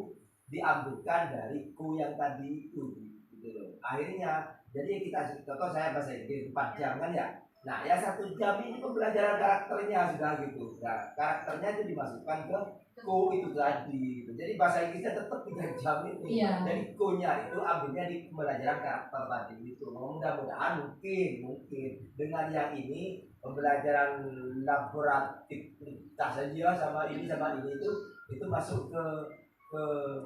diambilkan dari ku yang tadi itu gitu loh. Akhirnya jadi kita contoh saya bahasa Inggris 4 jam kan ya. Nah, ya 1 jam ini pembelajaran karakternya sudah gitu. Nah, karakternya itu dimasukkan ke ku itu tadi gitu. Jadi bahasa Inggrisnya tetap 3 jam itu. Iya. Jadi ku-nya itu ambilnya di pembelajaran karakter tadi itu. Mudah-mudahan mungkin dengan yang ini pembelajaran laboratif saja sama ini itu masuk ke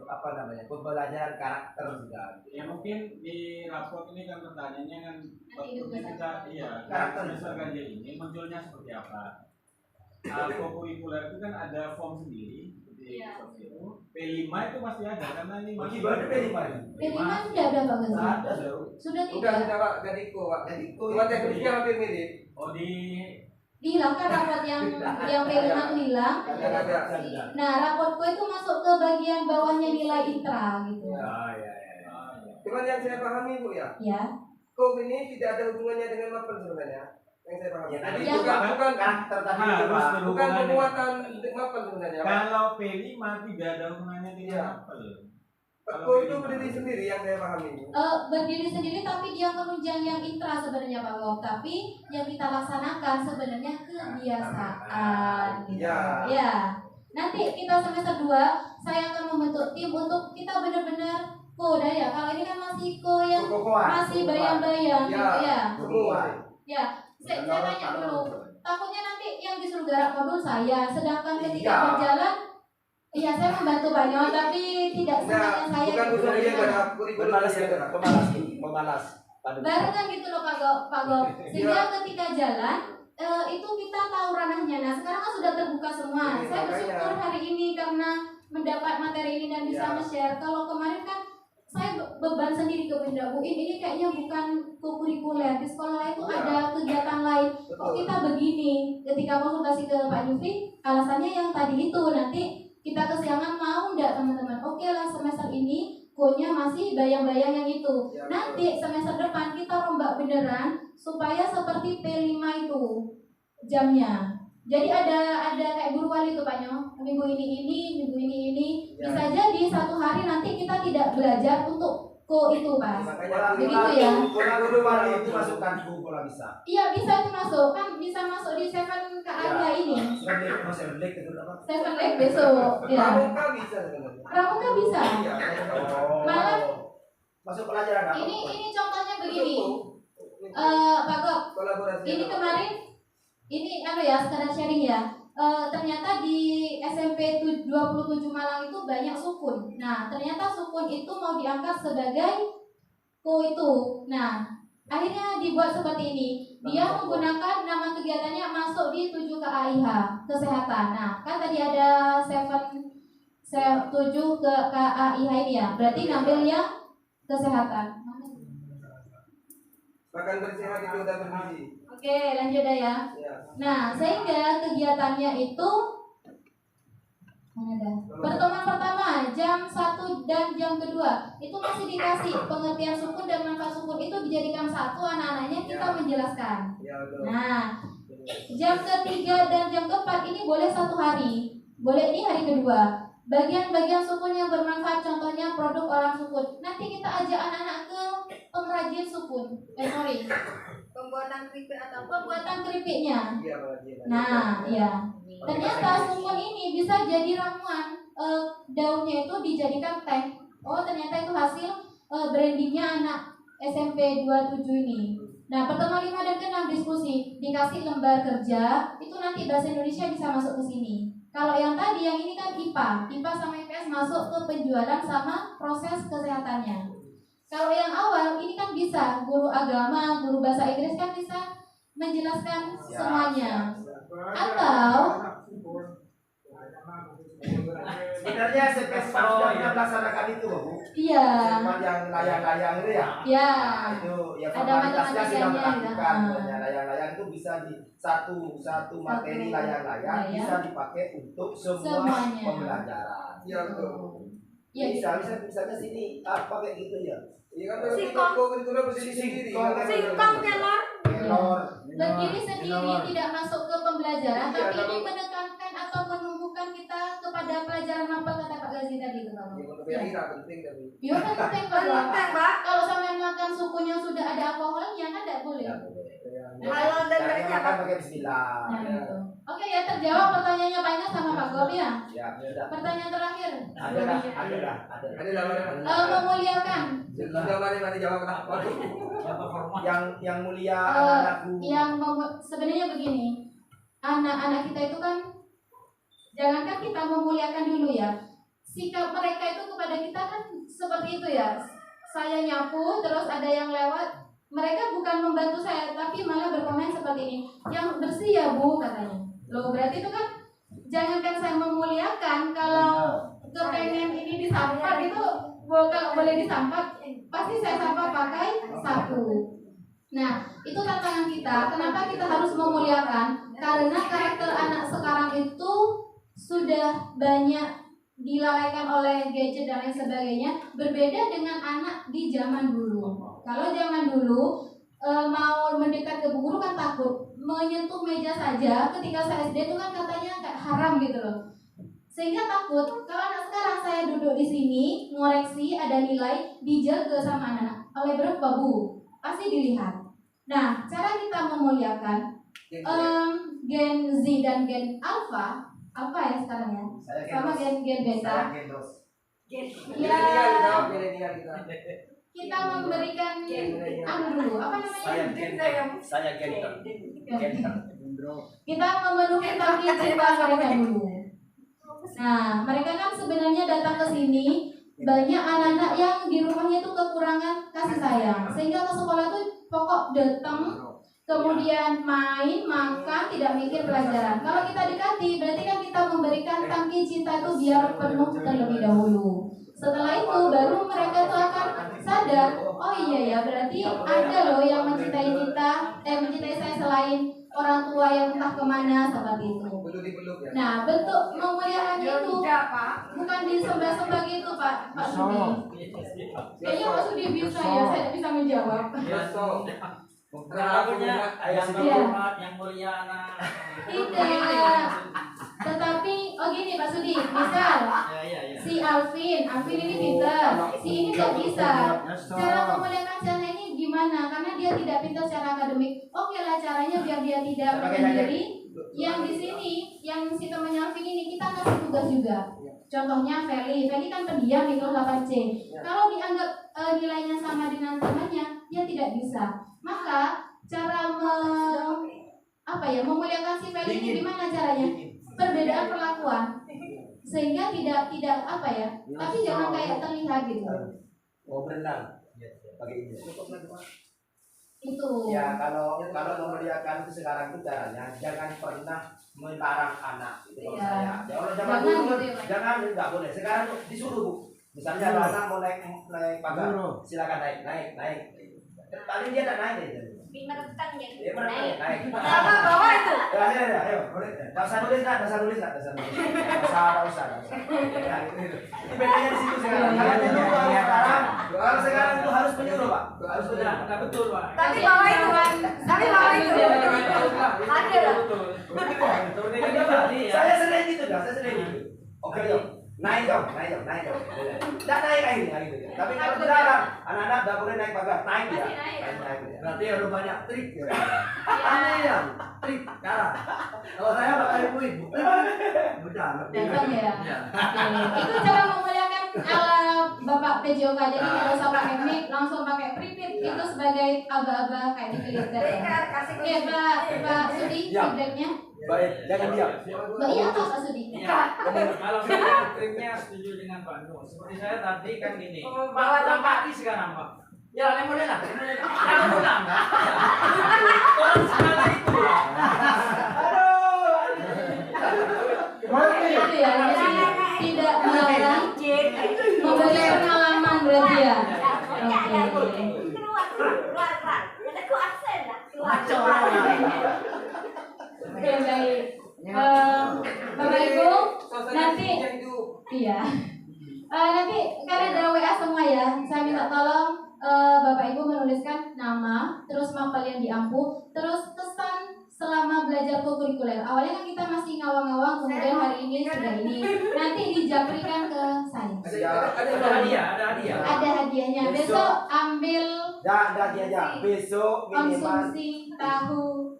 apa namanya pembelajaran karakter juga. Ya mungkin di raport ini kan pertanyaannya kan waktu kita Karakter. semester kajian ini munculnya seperti apa? Kurikuler itu kan ada form sendiri seperti Iya. P5 itu masih ada karena ini masih Gimana P5? P5 sudah ada Pak Gazi? Ada dong. Sudah Udah tidak? sudah Pak Gadiko Pak. Gadiko Cuma itu. teknisnya hampir mirip. Oh di Dihilangkan rapot yang P5 itu hilang. Ada. Nah, rapotku itu masuk ke bagian bawahnya nilai intra gitu. Ah, ya. Cuman yang saya pahami Bu ya, Ya. kok ini tidak ada hubungannya dengan mapel sebenarnya. Yang saya pahami. Ya, tadi Yang- bukan karakter tadi itu, harus Pak. berhubungan bukan dengan- penguatan mapel sebenarnya Pak. kalau P5 tidak ada hubungannya Iya. dengan apel. Kok itu berdiri sendiri yang saya pahami. Berdiri sendiri tapi dia menunjang yang intra sebenarnya Pak Gop. Tapi yang kita laksanakan sebenarnya kebiasaan gitu. Ya. Ya. Nanti kita semester 2 saya akan membentuk tim untuk kita benar-benar koda ya. Kalau ini kan masih yang masih bayang-bayang gitu ya. Semua. Ya, saya tanya dulu. Takutnya nanti yang disuruh garap modul saya, sedangkan ketika Iya. berjalan, iya saya membantu banyak, tapi tidak semuanya saya. Bukan gitu. urusan dia ada kurikulum Pemalas dia ada. pemalas. Barengan gitu loh Pak Gop. Sehingga ketika jalan itu kita tahu ranahnya. Nah sekarang kan sudah terbuka semua. Iya, Saya makanya. bersyukur hari ini karena mendapat materi ini dan bisa Iya. nge-share. Kalau kemarin kan saya beban sendiri ke Bunda Bu. Ini kayaknya bukan kurikuler. Di sekolah lain itu Iya. ada kegiatan lain. Kok kita begini? Ketika konsultasi ke Pak Yufri, alasannya yang tadi itu nanti kita kesiangan mau enggak teman-teman? Oke lah semester ini konya masih bayang-bayang yang itu. Ya, Nanti semester depan kita rombak beneran supaya seperti P5 itu jamnya. Jadi ada kayak guru wali tuh Pak Nyo. Minggu ini, minggu ini. Ya. Bisa jadi satu hari nanti kita tidak belajar untuk itu Pak. Makanya Begitu ya. Guru wali itu masukkan pola bisa. Iya bisa itu masuk kan bisa masuk di 7 KAIA ini. Seven leg itu apa? 7 leg besok. Ya. Pramuka bisa sebenarnya. Pramuka bisa. Iya, pramuka. Malah masuk pelajaran apa? ini contohnya begini. Pak Gop, Kolaborasi. ini kemarin ini ya sekedar sharing ya. Ternyata di SMP 27 Malang itu banyak sukun. Nah, ternyata sukun itu mau diangkat sebagai itu. Nah, akhirnya dibuat seperti ini. Dia menggunakan nama kegiatannya masuk di 7 KAIH kesehatan. Nah, kan tadi ada 7 ke KAIH ini ya. Berarti ngambil yang kesehatan. Makan bersehat itu udah bergizi. Oke, lanjut dah ya. Ya. Nah, sehingga kegiatannya itu mana dah? Pertemuan pertama jam 1 dan jam kedua itu masih dikasih pengertian sukun dan manfaat sukun itu dijadikan satu anak-anaknya kita menjelaskan. Ya, betul. Nah, jam ketiga dan jam keempat ini boleh 1 hari, boleh ini hari kedua. Bagian-bagian sukun yang bermanfaat contohnya produk orang sukun. Nanti kita ajak anak-anak ke pengrajin sukun. Sorry, Pembuatan keripik atau pembuatan keripiknya. Iya, Pak Haji. Nah, iya. Ternyata sukun ini bisa jadi ramuan. Daunnya itu dijadikan teh. Oh, ternyata itu hasil brandingnya anak SMP 27 ini. Nah, pertemuan 5 dan ke-6 diskusi, dikasih lembar kerja, itu nanti bahasa Indonesia bisa masuk ke sini. Kalau yang tadi, yang ini kan IPA sama IPS masuk ke penjualan sama proses kesehatannya. Kalau yang awal, ini kan bisa, guru agama, guru bahasa Inggris kan bisa menjelaskan semuanya. Atau Sebenarnya SPS sudah melaksanakan itu, Bu. iya, Cuma yang layang-layang itu ya. ya, Nah, itu ya ada formalitasnya sudah matematikanya, melakukan. gitu. Ya, layang-layang itu bisa di satu materi layang-layang layang. bisa dipakai untuk semua Semuanya. pembelajaran. Iya, betul. ya, Bisa misalnya sini apa kayak gitu ya. Iya kan kalau Singkong. kita kurikulum berdiri sendiri. singkong telur. Telur. berdiri sendiri tidak masuk ke pembelajaran, Iya, tapi ini kalau- menekankan atau menumbuhkan kita kepada pelajaran apa kata Pak Gazi tadi itu Pak. Ya, untuk yang kira penting tapi. Iya kan penting Pak. Penting, Pak. Kalau sampai makan sukunya yang sudah ada alkoholnya kan tidak boleh. Ya, boleh. Halal dan Caranya baiknya, makan Pak. pakai bismillah. Nah, gitu. Oke ya, terjawab pertanyaannya Pak Ina sama Pak Gob ya. Ya, sudah. Pertanyaan terakhir. Ada lah. Ada lah. Memuliakan. Sudah mari jawab lah. Yang mulia Eh, anak-anakku. sebenarnya begini, anak-anak kita itu kan jangankan kita memuliakan dulu ya, sikap mereka itu kepada kita kan seperti itu ya. Saya nyapu terus ada yang lewat, mereka bukan membantu saya tapi malah berkomen seperti ini, yang bersih ya Bu katanya. Loh berarti itu kan jangankan saya memuliakan, kalau kepengen ini disampat itu, kalau boleh disampat, pasti saya sampat pakai sapu. Nah, itu tantangan kita. Kenapa kita harus memuliakan? Karena karakter anak sekarang itu sudah banyak dilalaikan oleh gadget dan lain sebagainya. Berbeda dengan anak di zaman dulu. Kalau zaman dulu mau mendekat ke guru kan takut, menyentuh meja saja ketika saya SD itu kan katanya kayak haram gitu loh. Sehingga takut. Kalau anak sekarang saya duduk di sini ngoreksi ada nilai, dijaga sama anak oleh berapa bu? Pasti dilihat. Nah, cara kita memuliakan Gen Z dan Gen Alpha, apa ya sekarang ya? Sama Gen Beta. Ya, kita memberikan dulu, apa namanya? Saya Genter. Kita memenuhi tangki cinta mereka dulu. Nah, mereka kan sebenarnya datang ke sini banyak anak-anak yang di rumahnya itu kekurangan kasih sayang, sehingga ke sekolah itu pokok datang, kemudian main, makan, tidak mikir pelajaran. Kalau kita dekati, berarti kan kita memberikan tangki cinta itu biar penuh terlebih dahulu. Setelah itu baru mereka tuh akan sadar, oh iya ya, berarti ada loh yang mencintai kita, mencintai saya selain orang tua yang entah kemana seperti itu. Nah, bentuk memuliakannya itu bukan disembah-sembah gitu Pak Sudi. Kayaknya Pak Sudi bisa ya, saya bisa menjawab. Yang mulia anak. Tidak. Tetapi, oh gini Pak Sudi, misal si Alvin ini pintar, si ini nggak bisa. Cara memuliakan cara ini gimana? Karena dia tidak pintar secara akademik. Oke lah caranya biar dia tidak menyendiri. Yang di sini, yang si temannya Alvin ini kita kasih tugas juga. Contohnya Feli kan pendiam di kelas 8C. Kalau dianggap nilainya sama dengan temannya, dia tidak bisa. Maka cara memuliakan si Feli ini gimana caranya? Perbedaan perlakuan, sehingga tidak tapi jangan kayak terlihat gitu. Mau berenang, pakai ini. Itu. Ya kalau memuliakan itu sekarang itu caranya jangan pernah melarang anak gitu. Kalau saya, kalau zaman dulu jangan nggak boleh. Sekarang tuh disuruh bu. Misalnya anak mau naik pagar, silakan naik. Tadi dia tak naik deh. Menekan ya. Dia naik. Apa bawa itu? Ya, ayo, boleh. Dasar nulis. Nggak usah. Ya, itu. Bedanya di situ sekarang. Kalau sekarang itu harus menyuruh, Pak. Harus menyuruh. Nah, betul, Pak. Tapi bawa itu. Ada lah. Saya sering gitu. Oke, yuk. Naik dong. Nggak naik gitu. Tapi kalau dilarang, anak-anak nggak boleh naik pagar, naik ya. Naik. Berarti harus banyak trik ya. Aneh ya, trik cara. Kalau saya pakai kuit, udah. Datang ya. Itu cara memuliakan ala Bapak PJOK. Jadi nggak usah pakai mic, langsung pakai prepaid. Itu sebagai aba-aba kayak di filter. Oke, Pak Sudi, feedbacknya. Baik, jangan diam. Iya apa Pak Sudi? Kalau saya triknya setuju dengan Pak Nur. Seperti saya tadi kan gini. Pak tempati sekarang Pak. Ya, ini mulai lah. Jangan pulang kan? Orang segala itu. Itu ya, jadi tidak melarang, memberi pengalaman berarti ya. Oke. Oke, baik. Bapak Ibu, nanti nanti karena ada WA semua ya, saya minta tolong Bapak Ibu menuliskan nama, terus mapel yang diampu, terus kesan selama belajar kurikuler. Awalnya kan kita masih ngawang-ngawang, kemudian hari ini sudah ini. Nanti dijaprikan ke saya. Ada hadiah. Ada hadiahnya. Besok ambil Ada hadiah. Besok minimal. konsumsi tahu.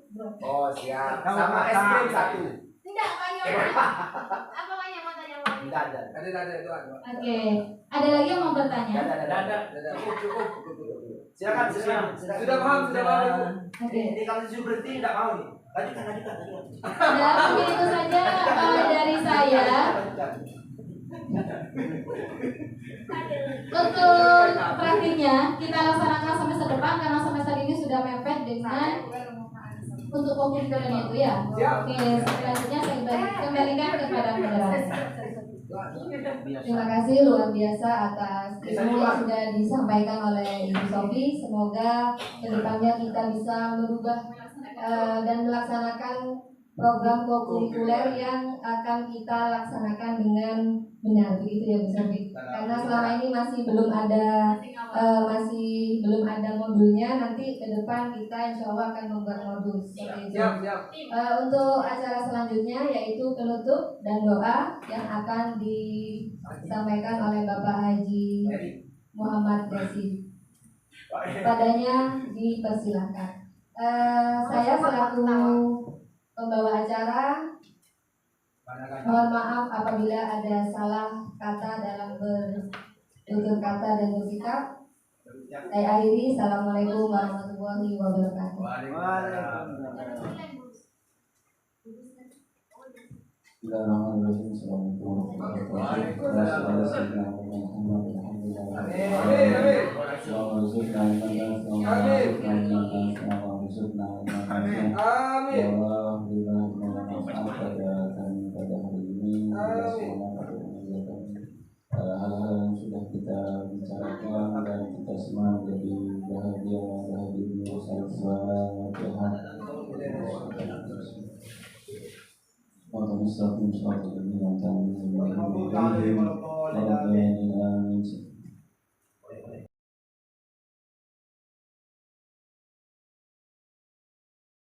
Oh siap. Sama es krim satu. Tidak banyak. Apa banyak mau tanya mau? Tidak ada. Ada itu ada. Oke. Ada lagi yang mau bertanya? Ada. Cukup. Silakan. Sudah paham. Oke. Ini kalau disuruh berhenti tidak mau nih. Lanjutkan. Dan mungkin itu saja dari saya. Untuk praktiknya kita laksanakan semester depan karena semester ini sudah mepet dengan untuk kokurikulernya itu ya. Oke, selanjutnya saya kembalikan kepada moderator. Terima kasih luar biasa atas ilmu yang sudah disampaikan oleh Ibu Sofi. Semoga kedepannya kita bisa merubah dan melaksanakan program kokurikuler yang akan kita laksanakan dengan benar, begitu ya Bu Sofi. Karena selama ini masih belum ada modulnya. Nanti ke depan kita insya Allah akan membuat modul seperti itu. Untuk acara selanjutnya yaitu penutup dan doa yang akan disampaikan oleh Bapak Haji Muhammad Desi. Padanya dipersilahkan. Saya selaku pembawa acara, mohon maaf apabila ada salah kata dalam bertutur kata dan bersikap. Saya akhiri. Assalamualaikum warahmatullahi wabarakatuh. Bismillahirrahmanirrahim. Assalamualaikum warahmatullahi hal-hal yang sudah kita bicarakan dan kita semua menjadi bahagia